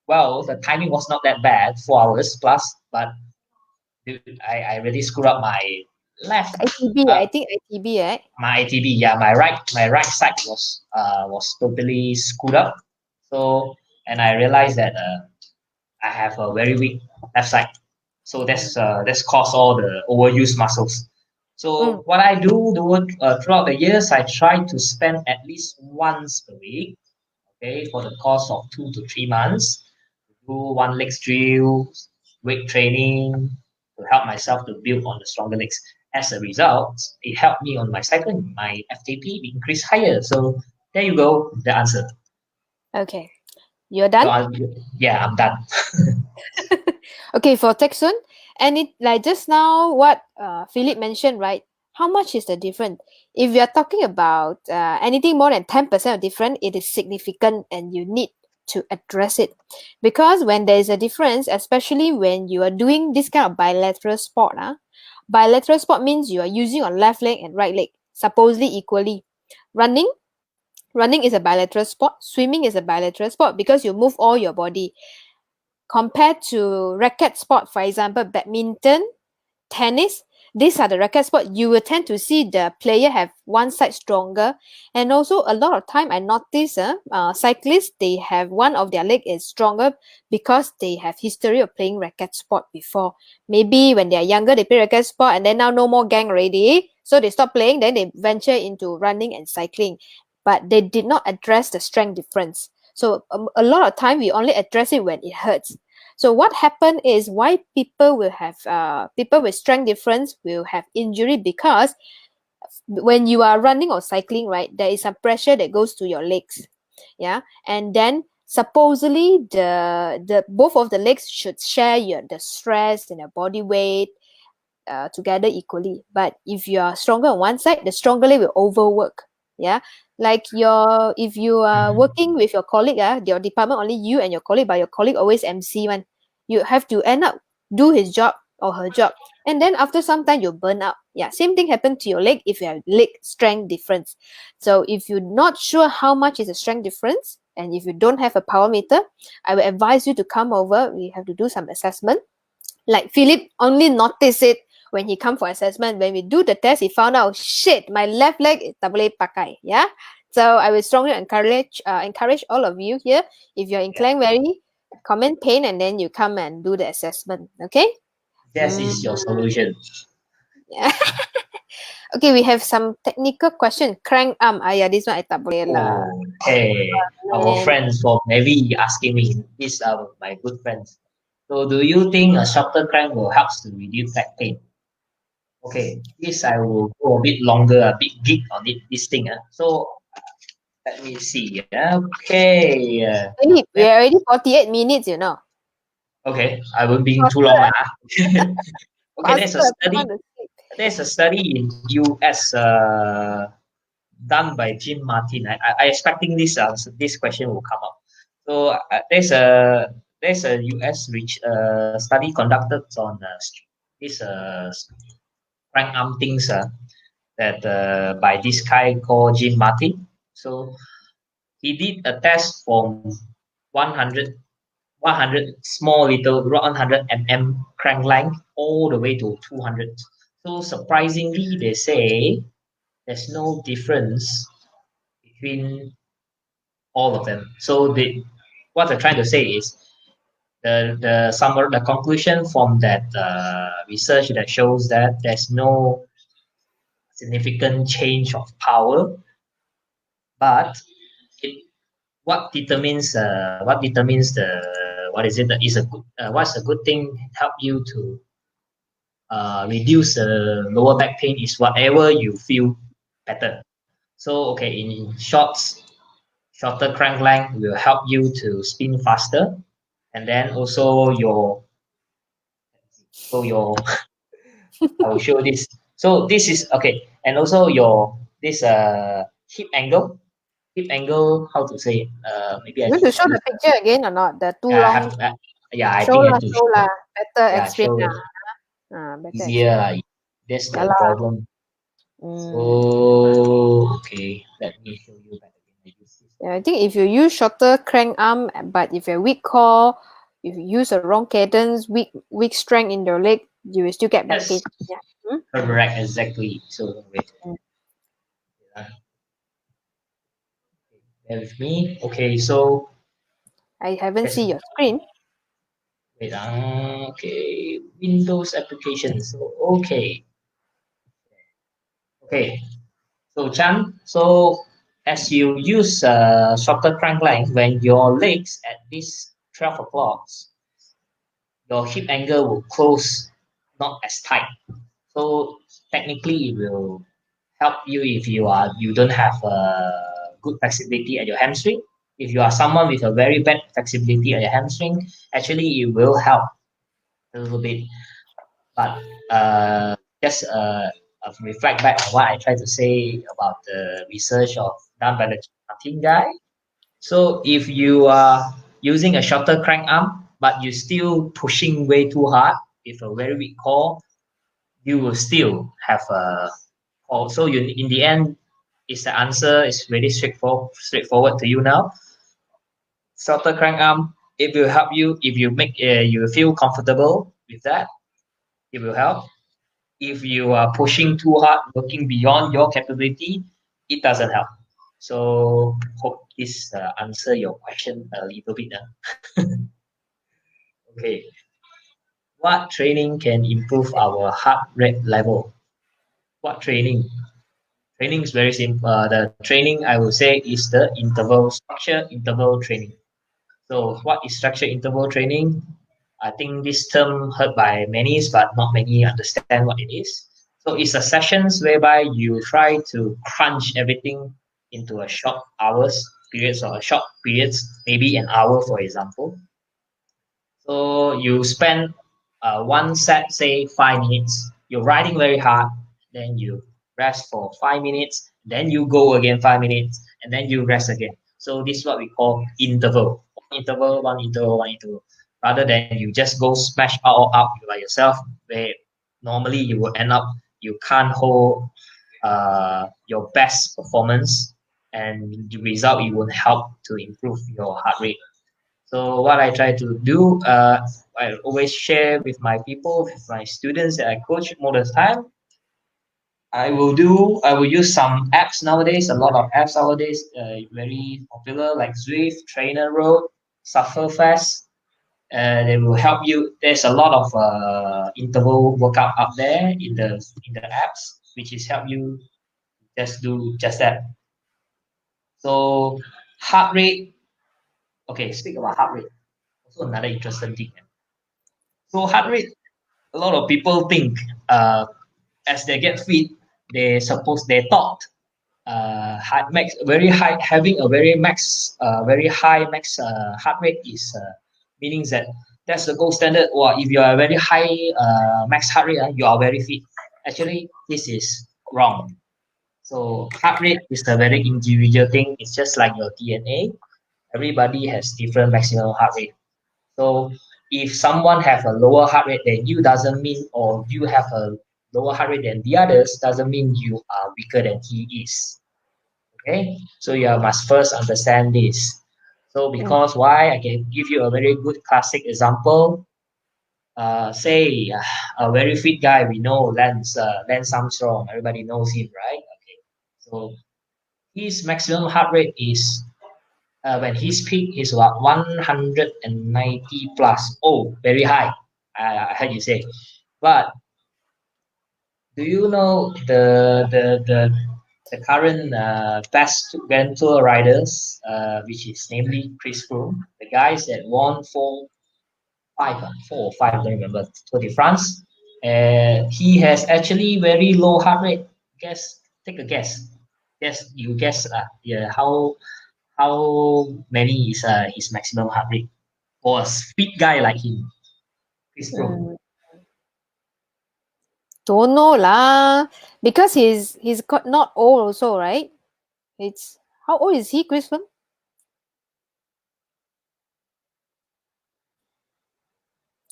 Well, the timing was not that bad, 4 hours plus, but dude, I really screwed up my left ITB, uh, I think ITB, right? my ATB, yeah, my right side was totally screwed up. So and I realized that I have a very weak left side. So Mm. that's caused all the overused muscles. Mm. So what I throughout the years, I try to spend at least once per week, okay, for the course of 2 to 3 months, do one legs drill, weight training to help myself to build on the stronger legs. As a result, it helped me on my cycling. My FTP increased higher. So there you go, the answer. Okay. You're done? So yeah, I'm done. Okay, for Texan, and it like just now what Philip mentioned, right? How much is the difference? If you are talking about anything more than 10% of difference, it is significant and you need to address it. Because when there is a difference, especially when you are doing this kind of bilateral sport, bilateral sport means you are using your left leg and right leg supposedly equally. Running, running is a bilateral sport, swimming is a bilateral sport because you move all your body compared to racket sport, for example, badminton, tennis. These are the racket sport. You will tend to see the player have one side stronger, and also a lot of time I notice, cyclists they have one of their leg is stronger because they have history of playing racket sport before. Maybe when they are younger they play racket sport, and then now no more gang already, so they stop playing. Then they venture into running and cycling, but they did not address the strength difference. So a lot of time we only address it when it hurts. So what happened is why people will have people with strength difference will have injury because when you are running or cycling, right, there is some pressure that goes to your legs, yeah, and then supposedly the both of the legs should share the stress and the body weight together equally. But if you are stronger on one side, the stronger leg will overwork. Yeah. Like if you are Mhm. working with your colleague, your department only you and your colleague, but your colleague always MC one. You have to end up do his job or her job. And then after some time you burn out. Yeah. Same thing happened to your leg if you have leg strength difference. So if you're not sure how much is the strength difference, and if you don't have a power meter, I will advise you to come over. We have to do some assessment. Like Philip only noticed it when he come for assessment. When we do the test, he found out, shit, my left leg is tak boleh pakai. Yeah. So I will strongly encourage all of you here. If you're in Yeah, Klang comment pain and then you come and do the assessment. Okay. this Mm, is your solution. yeah. Okay, we have some technical question. Crank arm. Yeah, this one I tak boleh lah. Okay, our And friends for maybe asking me, these are my good friends. So do you think a shorter crank will help to reduce back pain? Okay, this I will go a bit longer, a bit geek on it, this thing. So let me see. Okay, Philip, we let, are already 48 minutes, you know. okay, I won't be too long. Faster, Okay, faster. I don't want to sleep. there's a study in US done by Jim Martin. I expecting this question will come up. So there's a US study conducted on this crank arm things that by this guy called Jim Martin. So he did a test from 100 100 small little 100 crank length all the way to 200. So surprisingly, they say there's no difference between all of them. So what I'm trying to say is the summary, the conclusion from that research that shows that there's no significant change of power, but it what determines the what is it that is a good what's a good thing help you to reduce the lower back pain is whatever you feel better. So okay, in shorter crank length will help you to spin faster, and then also your I will show this. So this is okay, and also your this hip angle. How to say? Maybe I You want need to to show use. the picture again or not? The too I have long. to. Yeah, I Show think I lah, have to show lah. show. Better Yeah, explain show it lah. Better easier. explain. That's Yeah the lah. problem. Mm. So okay, let me show you back again. I use this. Yeah, I think if you use shorter crank arm, but if you're weak core, if you use a wrong cadence, weak strength in your leg, you will still get back pain. Yes, Yeah. Mm? correct, exactly. So wait, Mm. uh, bear with me. Okay, so I haven't yes, seen your screen. wait. Okay, Windows applications. So okay. So Chan, so as you use shorter crank length, when your legs at this 12 o'clock, your hip angle will close, not as tight. So technically, it will help you if you don't have good flexibility at your hamstring. If you are someone with a very bad flexibility at your hamstring, actually it will help a little bit. But just reflect back on what I tried to say about the research done by the Martin guy. So if you are using a shorter crank arm, but you're still pushing way too hard with a very weak core, you will still have a core. So you in the end, is the answer is really straightforward to you now. Shorter crank arm, it will help you if you make you feel comfortable with that. It will help. If you are pushing too hard, working beyond your capability, it doesn't help. So hope this answer your question a little bit. Okay, what training can improve our heart rate level? What training? Training is very simple. The training I will say is the interval structure interval training. So what is structure interval training? I think this term heard by many, but not many understand what it is. So it's a sessions whereby you try to crunch everything into a short hours periods or a short periods, maybe an hour, for example. So you spend one set, say 5 minutes. You're riding very hard, then you rest for 5 minutes, then you go again 5 minutes, and then you rest again. So this is what we call interval. One interval, one interval, one interval. Rather than you just go smash all up by yourself, where normally you will end up you can't hold your best performance, and the result it won't help to improve your heart rate. So what I try to do, I always share with my people, with my students that I coach most of the time. I will use some apps nowadays. A lot of apps nowadays, very popular like Zwift, Trainer Road, Sufferfast. They will help you. There's a lot of interval workout up there in the apps, which is help you just do just that. So heart rate. Okay, speak about heart rate. Also another interesting thing. So heart rate, a lot of people think as they get fit, they thought high, max very high having a very high max heart rate is meaning that that's the gold standard. Or if you are very high max heart rate, you are very fit. Actually, this is wrong. So heart rate is a very individual thing. It's just like your DNA. Everybody has different maximum heart rate. So if someone have a lower heart rate than you doesn't mean, or you have a lower heart rate than the others doesn't mean you are weaker than he is. Okay, so you must first understand this. So Mm. because why, I can give you a very good classic example. Say a very fit guy we know, Lance Armstrong. Everybody knows him, right? Okay, so his maximum heart rate is when his peak is about 190 plus. Oh, very high. I heard you say. But do you know the current best Grand Tour riders, which is namely Chris Froome, the guys that won four or five, I don't remember, Tour de France. He has actually very low heart rate. Guess, take a guess. Guess you guess. Yeah, how many is his maximum heart rate for a fit guy like him, Chris Froome? Mm, don't know lah. Because not old also, right? It's how old is he, Crispin?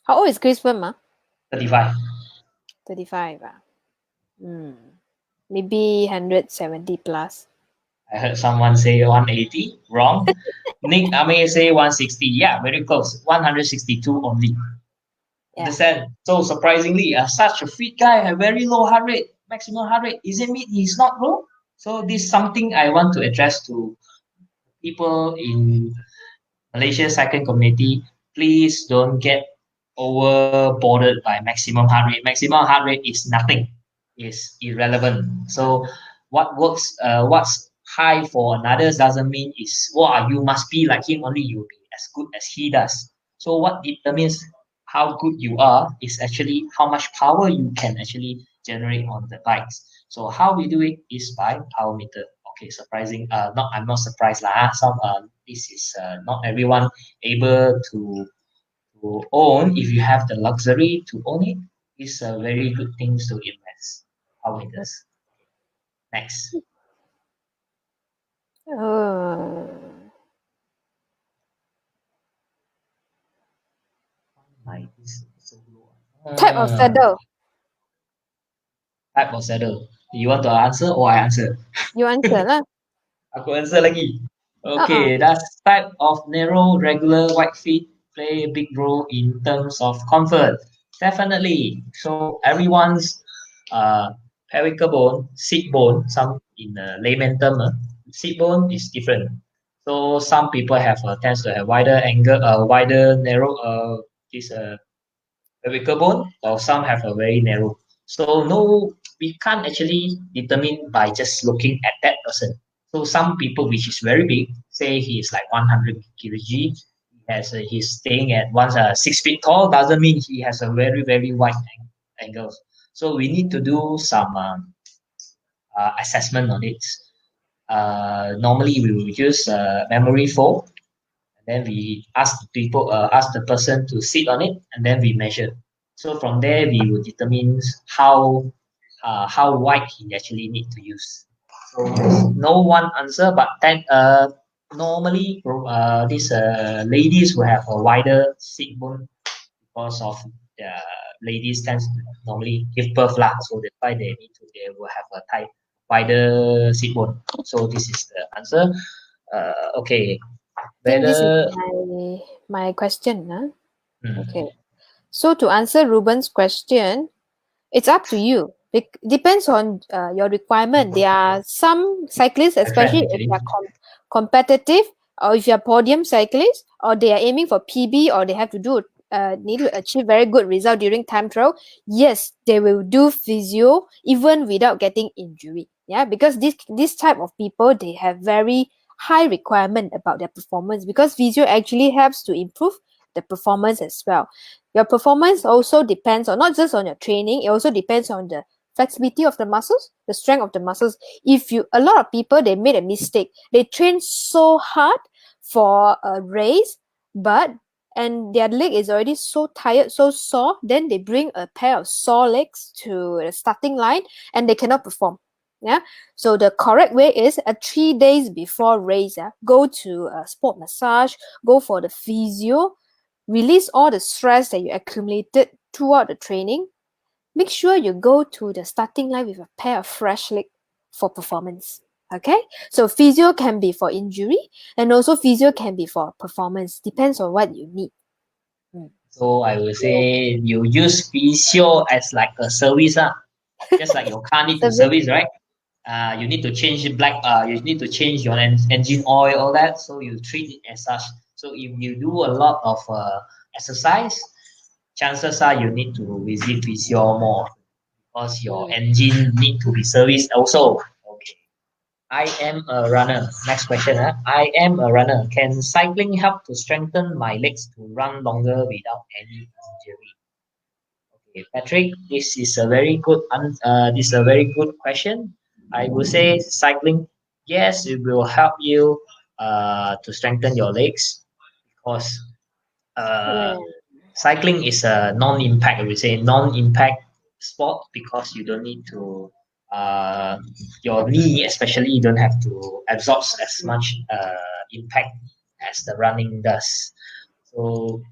How old is Crispin, ma? 35. 35, ah. Hmm. Maybe 170 plus. I heard someone say 180. Wrong. Nick I may say 160. Yeah, very close. 162 only. Yeah. Understand? So surprisingly, such a fit guy have very low heart rate, maximum heart rate. Isn't it? He's not low. So this is something I want to address to people in Malaysia cycling community. Please don't get over bothered by maximum heart rate. Maximum heart rate is nothing. Is irrelevant. So what works, what's high for another doesn't mean is wow, you must be like him, only you'll be as good as he does. So what determines how good you are is actually how much power you can actually generate on the bikes. So how we do it is by power meter. Okay, surprising. Not I'm not surprised lah. Some this is not everyone able to own. If you have the luxury to own it, it's a very good thing to invest. Power meters. Next. Uh, My is so low. type of Ah, saddle. type of saddle. You want to answer or I answer? You answer lah. Aku answer lagi. Uh-uh. Okay, does type of narrow, regular, wide feet play a big role in terms of comfort? Definitely. So everyone's pelvic bone, seat bone, some in layman term, seat bone is different. So some people have tends to have wider angle, wider narrow this pelvic bone, while some have a very narrow. So no, we can't actually determine by just looking at that person. So some people which is very big, say he is like 100 kg, he's staying at 6 feet tall, doesn't mean he has a very wide angle. So we need to do some assessment on it. Normally we will use memory foam, and then we ask the person to sit on it, and then we measure. So from there we will determine how wide he actually need to use. So no one answer, but then normally these ladies will have a wider seat bone because of the ladies tends to normally give birth lah, so that's why they will have a tight wider seat bone. So this is the answer. Okay, Think this is whether my question, huh? hmm, Okay. So to answer Ruben's question, it's up to you. It depends on your requirement. There are some cyclists, different especially if actually. they are competitive, or if you're podium cyclists, or they are aiming for PB, or they have to do need to achieve very good result during time trial. Yes, they will do physio even without getting injury. Yeah, because this type of people, they have very high requirement about their performance, because physio actually helps to improve the performance as well. Your performance also depends on not just on your training, it also depends on the flexibility of the muscles, the strength of the muscles. If you a lot of people, they made a mistake. They train so hard for a race, but and their leg is already so tired, so sore, then they bring a pair of sore legs to the starting line and they cannot perform. Yeah. So the correct way is 3 days before race, go to a sport massage, go for the physio, release all the stress that you accumulated throughout the training. Make sure you go to the starting line with a pair of fresh legs for performance. Okay, so physio can be for injury, and also physio can be for performance. Depends on what you need. Mm. So I will So, say you use physio as like a service, just like your car need to service, service, right? You need to change black. You need to change your engine oil, all that. So you treat it as such. So if you do a lot of exercise, chances are you need to visit physio more because your Mm. engine need to be serviced also. Okay. I am a runner. Next question. Huh? I am a runner. Can cycling help to strengthen my legs to run longer without any injury? Okay, Patrick, this is a very good question. I would say cycling, yes, it will help you to strengthen your legs because uh, Yeah. cycling is a non-impact. We say non-impact sport because you don't need to your knee, especially, you don't have to absorb as much impact as the running does. So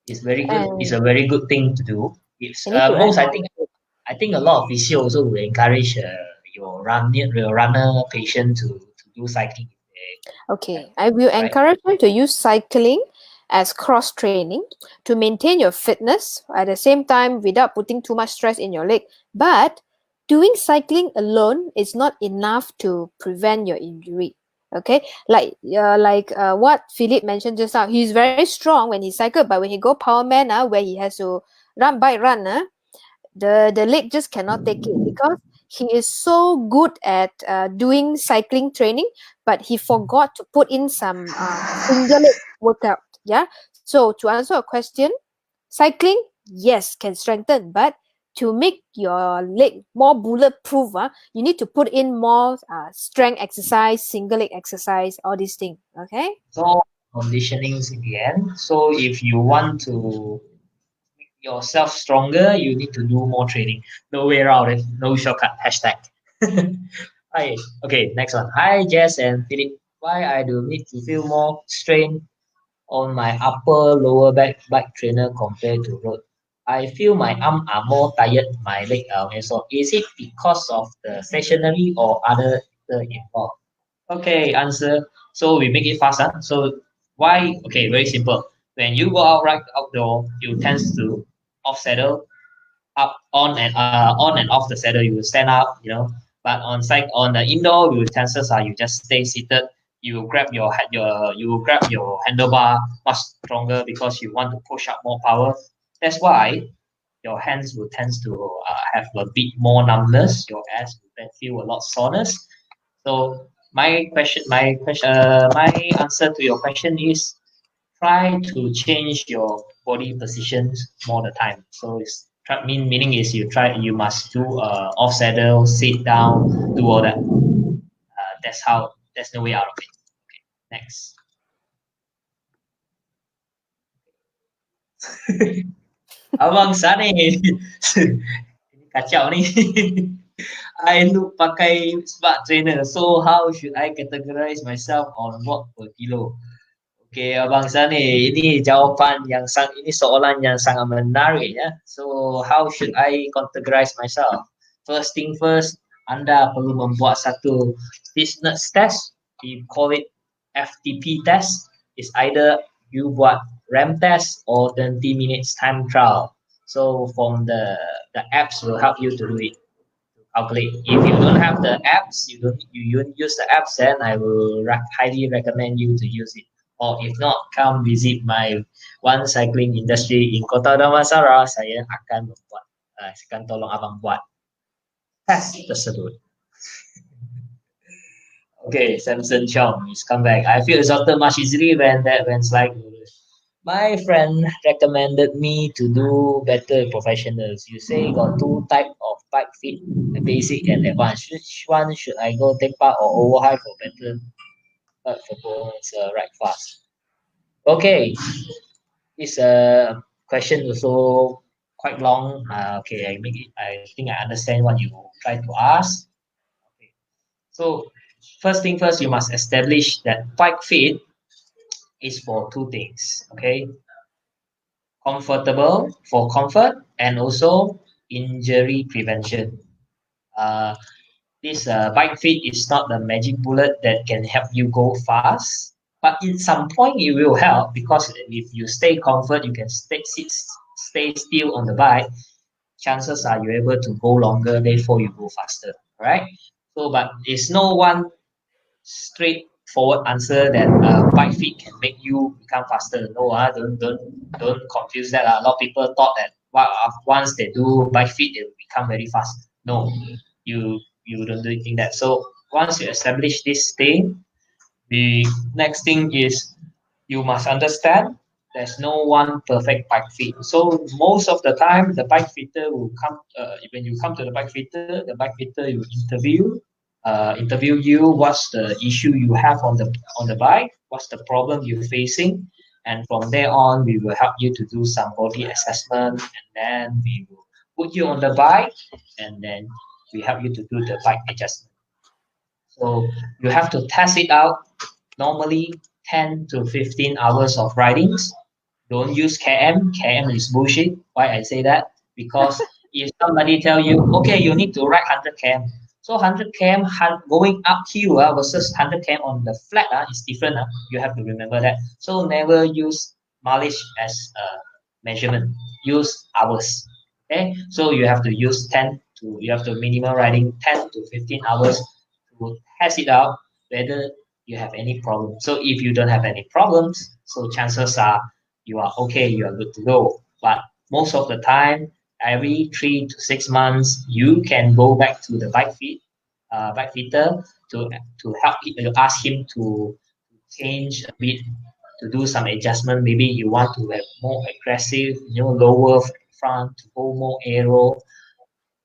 it's very good. It's And a very good thing to do. It's I need to most. I acknowledge think. it. I think a lot of physio also will encourage your runner patient to do cycling if they have Okay, to, I will right? encourage you to use cycling as cross training to maintain your fitness at the same time without putting too much stress in your leg. But doing cycling alone is not enough to prevent your injury. Okay, what Philip mentioned just now, he's very strong when he cycled, but when he go power man, where he has to run, the leg just cannot take it because he is so good at doing cycling training, but he forgot to put in some single leg workout. Yeah. So to answer a question, cycling, yes, can strengthen, but to make your leg more bulletproof, you need to put in more strength exercise, single leg exercise, all these things. Okay. So conditionings in the end. So if you want to make yourself stronger, you need to do more training. No way around it. No shortcut. Hashtag. Hi. Okay, next one. Hi, Jess and Philip. Why I do need to feel more strain on my upper lower back trainer compared to road. I feel my arm are more tired, my leg are also sore. Is it because of the stationary or other factor involved? Okay, answer. So we make it faster. So why? Okay, very simple. When you go out right outdoor, you tend to off saddle up on and off the saddle. You will stand up, you know. But on the indoor, you chances are you just stay seated. You grab you grab your handlebar much stronger because you want to push up more power. That's why your hands will tend to have a bit more numbness. Your ass will then feel a lot soreness. So my answer to your question is try to change your body positions more the time. So meaning is you must do off saddle, sit down, do all that. That's the way out of it. Next. Abang Sane. Ini kacau ni. I look pakai smart trainer. So how should I categorize myself on what per kilo? Okey, Abang Sani, ini jawapan ini soalan yang sangat menarik ya. So, how should I categorize myself? First thing first, anda perlu membuat satu fitness test. We call it FTP test. It's either you buat RAM test or 20 minutes time trial. So, from the apps will help you to do it calculate. If you don't have the apps, you don't use the apps, then I will highly recommend you to use it. Or if not, come visit my one cycling industry in Kota Damansara. Saya akan tolong abang buat test tersebut. Okay, Samson Chong is come back. I feel exhausted much easily when cycling. My friend recommended me to do better professionals. You say got two type of bike fit, the basic and advanced. Which one should I go take part or overhigh for better performance right fast? Okay, this question also quite long. Okay, I think I understand what you try to ask. Okay. So first thing first, you must establish that bike fit is for two things. Okay, comfortable for comfort and also injury prevention. Uh, this bike fit is not the magic bullet that can help you go fast, but in some point it will help because if you stay comfort, you can stay still on the bike. Chances are you're able to go longer, therefore you go faster. Right? So, but it's no one straightforward answer that bike fit can make you become faster. No, don't confuse that. A lot of people thought that once they do bike fit, they will become very fast. No, you don't do think that. So once you establish this thing, the next thing is you must understand there's no one perfect bike fit. So most of the time, the bike fitter will come. When you come to the bike fitter will interview you. What's the issue you have on the bike? What's the problem you're facing? And from there on, we will help you to do some body assessment, and then we will put you on the bike, and then we help you to do the bike adjustment. So you have to test it out normally 10 to 15 hours of ridings. Don't use KM. KM is bullshit. Why I say that? Because if somebody tell you, okay, you need to ride 100 km. So 100 km going uphill versus 100 km on the flat is different. You have to remember that. So never use mileage as a measurement. Use hours. Okay. So you have to minimum riding 10 to 15 hours to test it out whether you have any problem. So if you don't have any problems, so chances are you are okay, you are good to go. But most of the time, every 3 to 6 months, you can go back to the bike fitter to help to ask him to change a bit, to do some adjustment. Maybe you want to have more aggressive, lower front, to go more aero.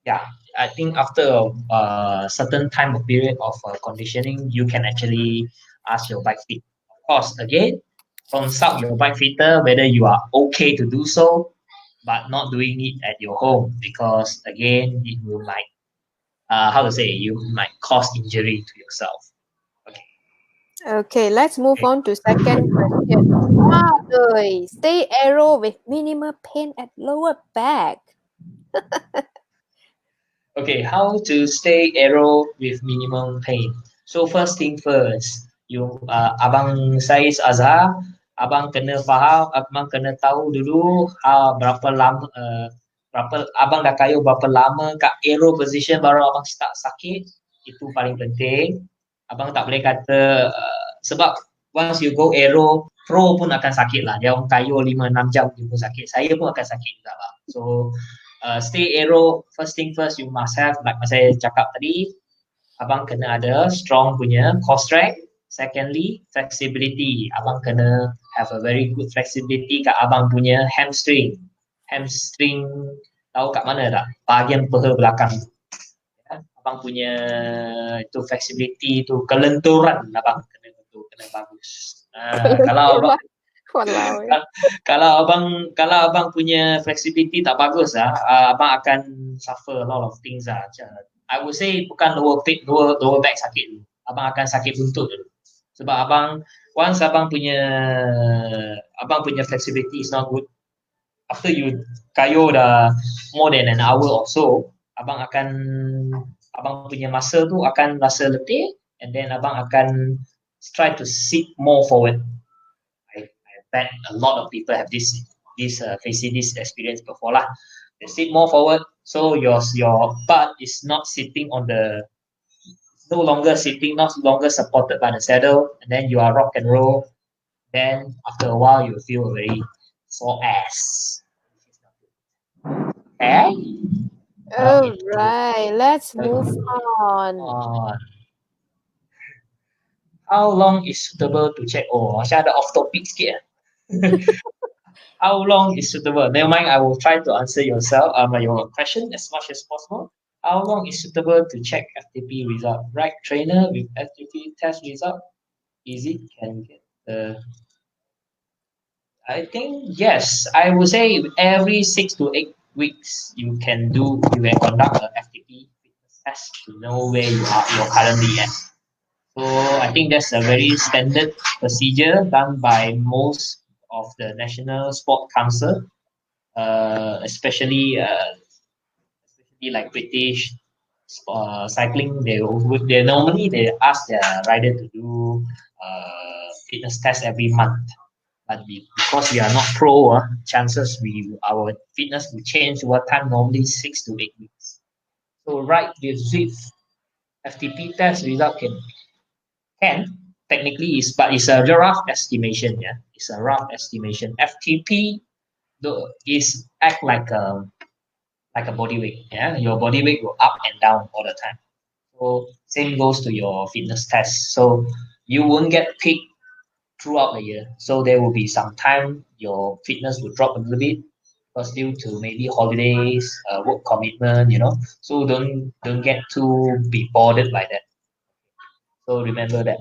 Yeah, I think after a certain time of period of conditioning, you can actually ask your bike fit. Of course, again, consult your bike fitter whether you are okay to do so, but not doing it at your home because again, it will might how to say you might cause injury to yourself. Okay. Okay, let's move on to second question. Stay aero with minimal pain at lower back. Okay, how to stay aero with minimum pain. So first thing first, abang Saiz Azhar, abang kena tahu dulu abang dah kayu berapa lama kat aero position baru abang start sakit. Itu paling penting. Abang tak boleh kata sebab once you go aero, pro pun akan sakit lah. Dia orang kayu 5-6 jam dia pun sakit. Saya pun akan sakit juga bang. So stay aero, first thing first you must have, like saya cakap tadi, abang kena ada strong punya core strength. Secondly, flexibility. Abang kena have a very good flexibility kat abang punya hamstring. Hamstring tahu kat mana tak? Bahagian peha belakang. Ya, abang punya itu flexibility tu kelenturan abang kena bagus. Kalau abang Walao. kalau abang punya flexibility tak bagus abang akan suffer a lot of things I would say bukan lower back sakit dulu. Abang akan sakit buntut dulu. Sebab once abang punya flexibility is not good, after you kayo dah more than an hour or so, abang punya muscle tu akan rasa letih, and then abang akan try to sit more forward. I bet a lot of people have facing this experience before lah. They sit more forward, so your butt is not sitting on the no longer sitting, not longer supported by the saddle, and then you are rock and roll. Then after a while, you feel a very sore ass. Okay. All right, let's move on. How long is suitable to check? Oh, macam ada off topic sikit. How long is suitable? Never mind, I will try to answer your question as much as possible. How long is suitable to check FTP result? Right trainer with FTP test result? Easy can get the. I think yes. I would say every 6 to 8 weeks you can conduct a FTP fitness test to know where you're currently at. So I think that's a very standard procedure done by most of the National Sport Council, especially like British cycling. They normally they ask their rider to do fitness test every month. But because we are not pro, chances our fitness will change over time. Normally 6 to 8 weeks. So right with Zwift, FTP test result can technically is, but it's a rough estimation. Yeah, it's a rough estimation. FTP though is act like a body weight. Yeah, your body weight will up and down all the time. So same goes to your fitness test. So you won't get peak throughout the year. So there will be some time your fitness will drop a little bit because due to maybe holidays, work commitment, So don't get too be bothered by that. So remember that.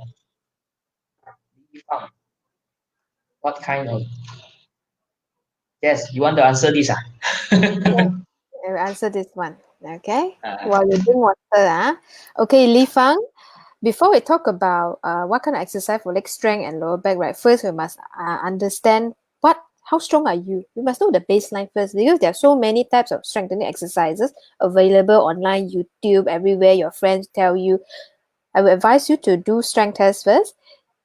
What kind of yes, you want to answer this? Yeah, I will answer this one. Okay. uh, While you drink water, okay, Li Fang. Before we talk about what kind of exercise for leg strength and lower back, right? First, we must understand how strong are you. We must know the baseline first because there are so many types of strengthening exercises available online, YouTube, everywhere. Your friends tell you. I would advise you to do strength tests first.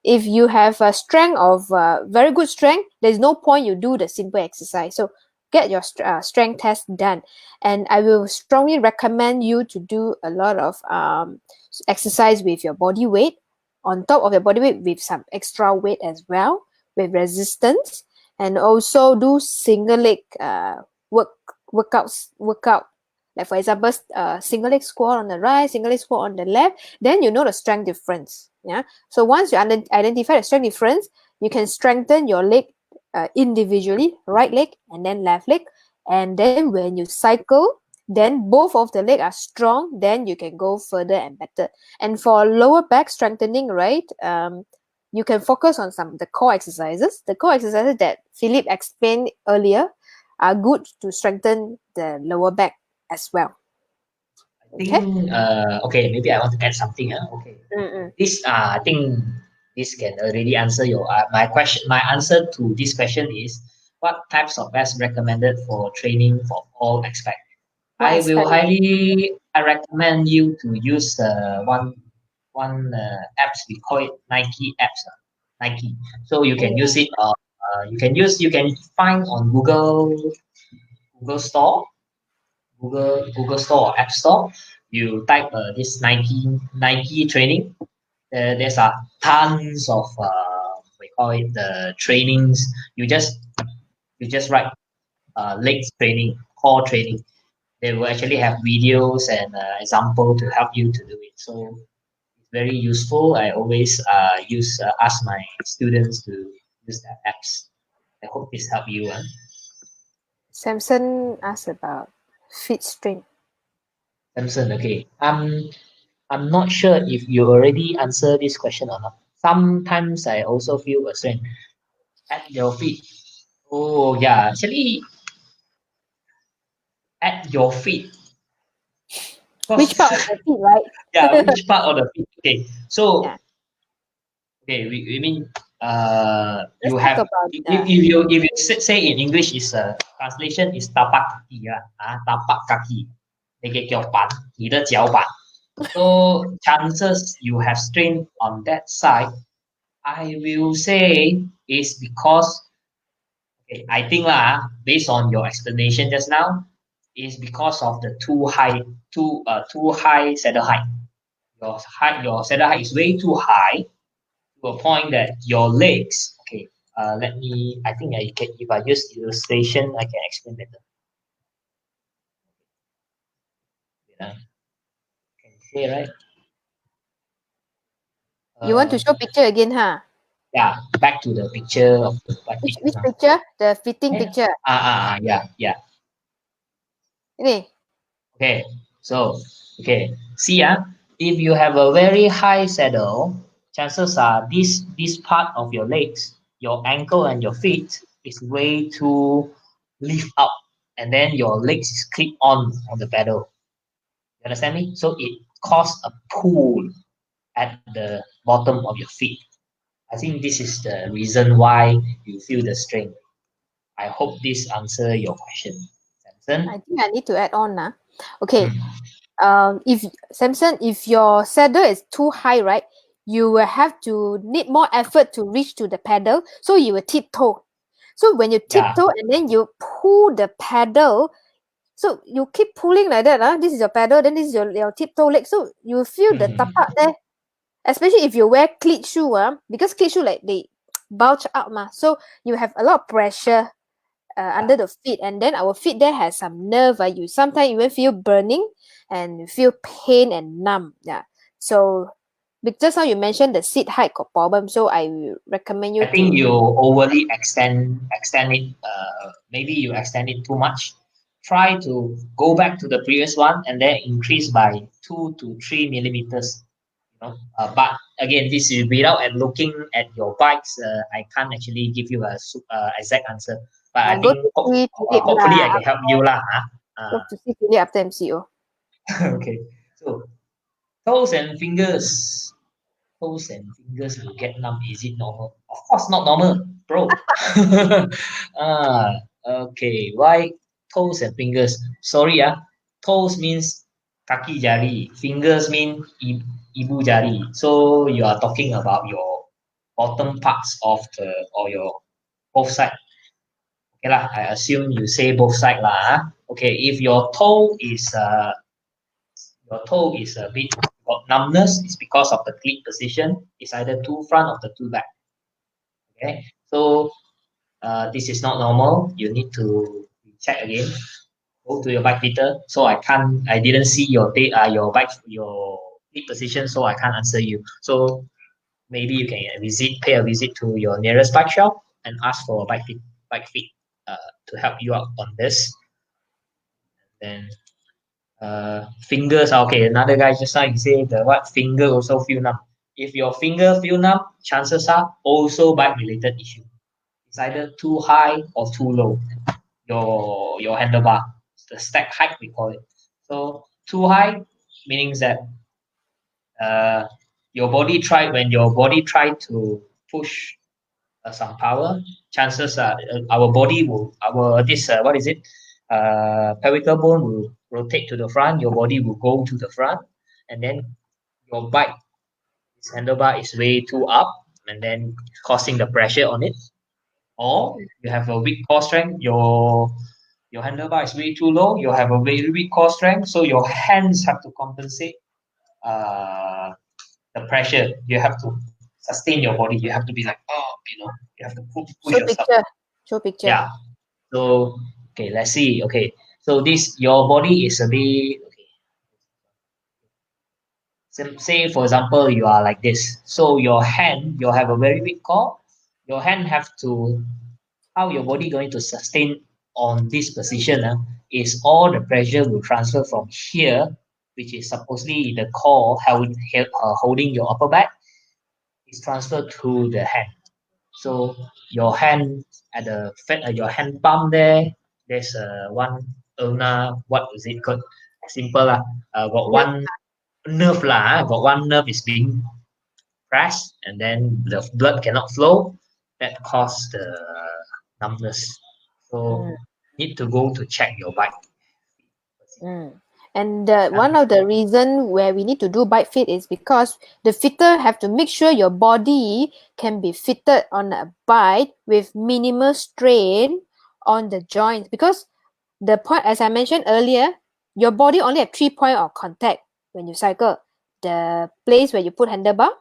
If you have a strength of very good strength, there's no point you do the simple exercise. So get your strength test done, and I will strongly recommend you to do a lot of exercise with your body weight on top of your body weight with some extra weight as well with resistance, and also do single leg workout, like for example single leg squat on the right, single leg squat on the left. Then you know the strength difference. Yeah, so once you identify the strength difference, you can strengthen your leg individually, right leg and then left leg. And then when you cycle, then both of the leg are strong, then you can go further and better. And for lower back strengthening, right, you can focus on some of the core exercises. The core exercises that Philip explained earlier are good to strengthen the lower back as well. I Okay. think okay, maybe I want to add something. Okay, Mm-mm. this I think this can already answer your my question. My answer to this question is what types of best recommended for training for all aspects. What aspect? I recommend you to use one apps we call it Nike apps. Nike. So you can use it. You can find on Google Store, Google Store or App Store. You type this Nike training. There's tons of we call it the trainings. You just write legs training, core training. They will actually have videos and example to help you to do it. So it's very useful. I always use ask my students to use that apps. I hope this help you. Samson asked about feet strength. Samson, okay. I'm not sure if you already answered this question or not. Sometimes I also feel a strain at your feet. Oh yeah, actually at your feet. Which Cause part of the feet, right? yeah, which part of the feet? Okay, so Yeah. okay, we mean Let's you talk have about if you say in English is translation is tapak kaki tapak kaki 那个脚板，你的脚板。So chances you have strain on that side, I will say is because okay, I think lah, based on your explanation just now, is because of the too high saddle height. Your saddle height is way too high to a point that your legs. Okay, let me. I think I can. If I use illustration, I can explain better. Can you see right? you want to Uh, show picture again, huh? yeah. Back to the picture of the like picture Which now. picture? The fitting Yeah. picture. Yeah, yeah. Ini. Okay, so okay, see if you have a very high saddle, chances are this part of your legs, your ankle and your feet is way too lift up, and then your legs is clip on the pedal. You understand me? So it causes a pull at the bottom of your feet. I think this is the reason why you feel the strain. I hope this answer your question, I Samson. think I need to add on now. Okay. Hmm. If Samson, if your saddle is too high, right, you will have to need more effort to reach to the pedal. So you will tiptoe. So when you Yeah, tiptoe and then you pull the pedal, So you keep pulling like that. This is your pedal, then this is your tiptoe leg. So you feel the tapak there. Especially if you wear cleat shoe, because cleat shoe like they bulge out so you have a lot of pressure under the feet, and then our feet there has some nerve. You sometimes even feel burning and you feel pain and numb. Yeah. So just now you mentioned the seat height got problem, so I will recommend you I think to you overly extend it. Maybe you extend it too much. Try to go back to the previous one and then increase by 2 to 3 millimeters. But again, this is without and looking at your bikes. I can't actually give you a exact answer. But I go think to see Philip hopefully I lah. can help you lah. Go to see Philip after MCO. Okay. So toes and fingers. Toes and fingers will get numb. Is it normal? Of course not normal, bro. ah, okay. Why toes and fingers? Sorry, toes means kaki jari. Fingers mean ibu jari. So you are talking about your bottom parts of the or your both side. Okay lah. I assume you say both side lah. Okay. If your toe is a bit got numbness, it's because of the cleat position. It's either too front or the too back. Okay, so this is not normal. You need to check again. Go to your bike fitter. So I didn't see your bike, your cleat position, so I can't answer you. So maybe you can pay a visit to your nearest bike shop and ask for a bike fit to help you out on this. Then fingers, okay, another guy just now he say the what finger also feel numb. If your finger feel numb, chances are also bike related issue. It's either too high or too low. Your handlebar, the stack height we call it. So too high meaning that uh, your body try to push some power, chances are our body will our this what is it pelvic bone will rotate to the front, your body will go to the front, and then your bike its handlebar is way too up and then causing the pressure on it. Or you have a weak core strength, your handlebar is way too low, you have a very weak core strength, so your hands have to compensate uh, the pressure. You have to sustain your body. You have to be like, you have to push Show yourself. picture. Show picture. Yeah. So okay, let's see. Okay, so this your body is a bit okay. Say for example you are like this. So your hand, you have a very weak core. Your hand have to how your body going to sustain on this position is all the pressure will transfer from here, which is supposedly the core holding your upper back, is transferred to the hand. So your hand at the your hand palm there, there's one ulna. What is it called? Simple lah. Got Nerve. one nerve lah. Got one nerve is being pressed, and then the blood cannot flow. That cause the numbness. So Mm. need to go to check your bike. Mm. And one of the reason where we need to do bike fit is because the fitter have to make sure your body can be fitted on a bike with minimal strain on the joints. Because the point, as I mentioned earlier, your body only have 3 points of contact when you cycle: the place where you put handlebar,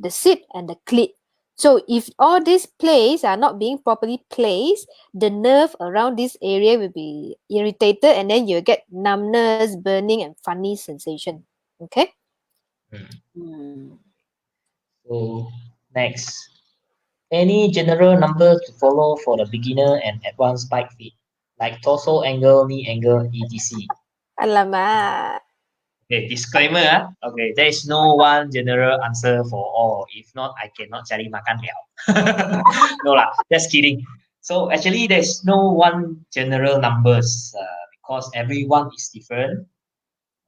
the seat, and the cleat. So if all these places are not being properly placed, the nerve around this area will be irritated, and then you'll get numbness, burning, and funny sensation. Okay. Hmm. Hmm. So next, any general number to follow for the beginner and advanced bike fit, like torso angle, knee angle, etc. Alamak. Okay, disclaimer. Okay, there is no one general answer for all. If not, I cannot cari makan liao. No lah, just kidding. So actually, there's no one general numbers because everyone is different.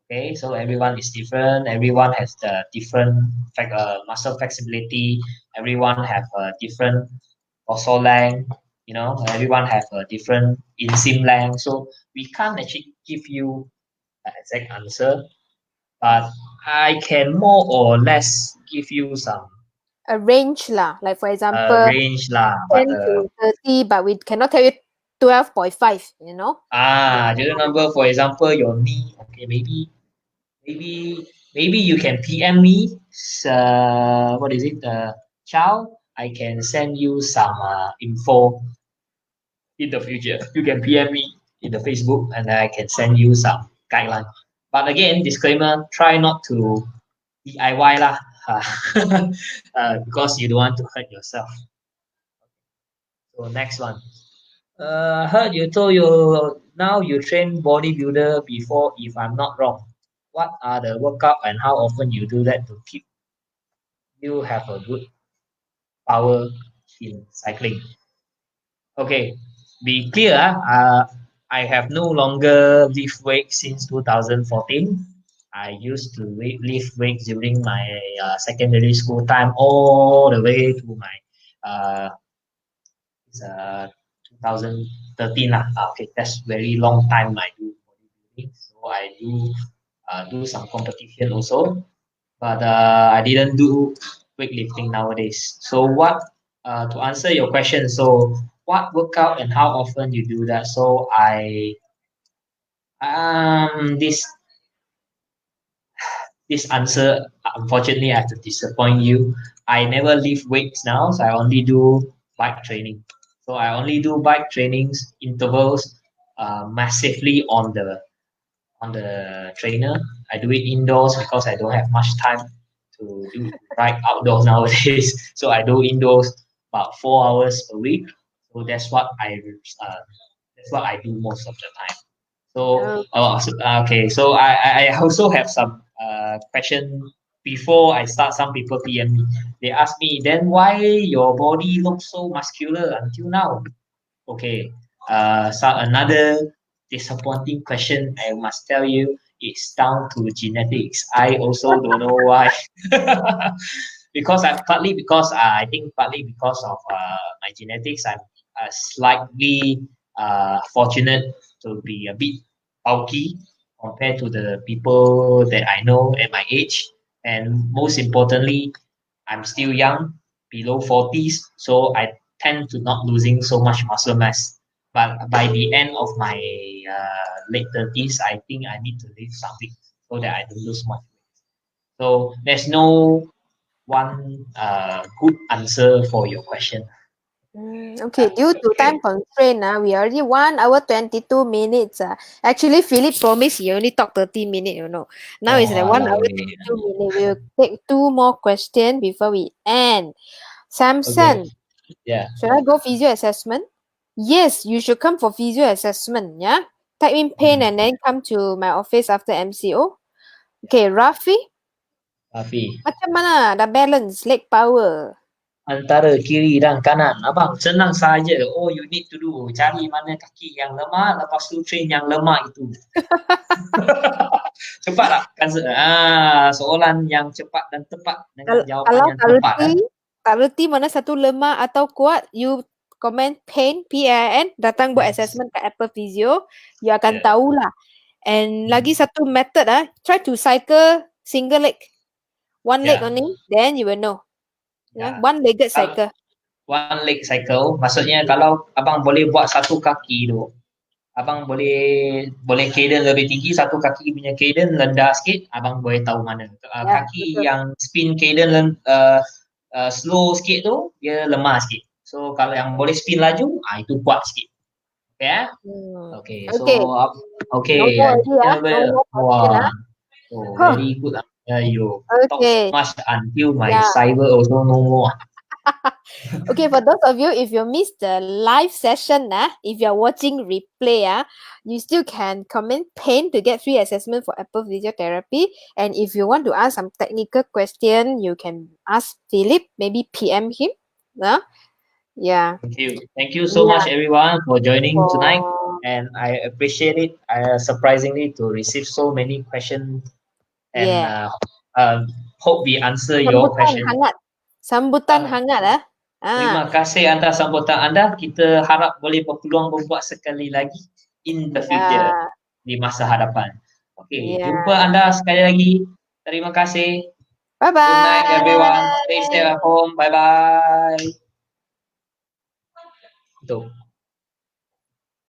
Okay, so everyone is different. Everyone has the different muscle flexibility. Everyone have a different torso length. Everyone have a different inseam length. So we can't actually give you an exact answer, but I can more or less give you some A range lah. Like for example, range lah. But 10 to 30, but we cannot tell you 12.5, you know. Journal number, for example, your knee. Okay, maybe maybe you can PM me. What is it? Child, I can send you some info in the future. You can PM me in the Facebook, and I can send you some guideline. But again, disclaimer: try not to DIY lah, because you don't want to hurt yourself. So next one. Heard you told you now you train bodybuilder before, if I'm not wrong. What are the workout and how often you do that to keep you have a good power in cycling? Okay, be clear. I have no longer lift weight since 2014. I used to lift weights during my secondary school time all the way to my uh, it's 2013 lah. Okay, that's very long time I do bodybuilding. So I do some competition also, but I didn't do weightlifting nowadays. So what to answer your question? So what workout and how often you do that? So this answer, unfortunately, I have to disappoint you. I never lift weights now, so I only do bike training. So I only do bike trainings intervals, massively on the trainer. I do it indoors because I don't have much time to ride outdoors nowadays. So I do indoors about 4 hours a week. So that's what I do most of the time. So, Uh, okay. So I also have some question before I start. Some people PM me. They ask me, then why your body looks so muscular until now? Okay. So another disappointing question I must tell you is down to genetics. I also don't know why. Because I think partly because of my genetics, I'm slightly fortunate to be a bit bulky compared to the people that I know at my age. And most importantly, I'm still young, below 40s, so I tend to not losing so much muscle mass. But by the end of my late 30s, I think I need to lift something so that I don't lose much weight. So there's no one good answer for your question. Okay, due to Okay. time constraint, we already 1 hour 22 minutes. Actually, Philip promised he only talk 30 minutes, you know. Now it's like Oh, 1 hour lovely. 22 minutes. We'll take two more questions before we end. Okay. Samson, Yeah. should I go physio assessment? Yes, you should come for physio assessment, yeah? Type in pain Hmm. and then come to my office after MCO. Okay, Rafi, Rafi, macam mana? Dah balance, leg power. antara kiri dan kanan, abang senang saja. Oh, you need to do cari mana kaki yang lemah, lepas tu train yang lemah itu. Cepat tak? Kan soalan yang cepat dan tepat dengan jawapan Kalau yang tepat. tak reti mana satu lemah atau kuat, you comment pain, PAN, datang buat Yes. assessment kat Apple Physio, you akan Yeah. tahulah. And lagi Hmm. satu method, try to cycle single leg. One leg Yeah. only, then you will know. Yeah, Yeah. one-legged Kalau cycle. one leg cycle, maksudnya kalau abang boleh buat satu kaki tu, abang boleh cadence lebih tinggi, satu kaki punya cadence rendah sikit, abang boleh tahu mana. Ya, Kaki betul. yang spin cadence slow sikit tu, dia lemah sikit. So kalau yang boleh spin laju, itu kuat sikit. Okay, eh? Okay, so Okay, no okay, more already, no more question, wah, so Huh. very good. You talk so Okay, much until my yeah. cyber also no more. Okay, for those of you, if you missed the live session, if you're watching replay, you still can comment pain to get free assessment for Apple Physiotherapy. And if you want to ask some technical question, you can ask Philip, maybe PM him. Yeah. Thank you so much, Yeah. everyone, for joining tonight. For And I appreciate it. Surprisingly, to receive so many questions, and yeah. uh, hope we answer your Sambutan question. hangat. Sambutan Uh, hangat, Terima kasih atas sambutan anda. Kita harap boleh berpeluang membuat sekali lagi in the future, Yeah. di masa hadapan. Okay, jumpa Yeah. anda sekali lagi. Terima kasih. Bye Good night, everyone. Stay bye. safe at home. Bye bye. Tuh.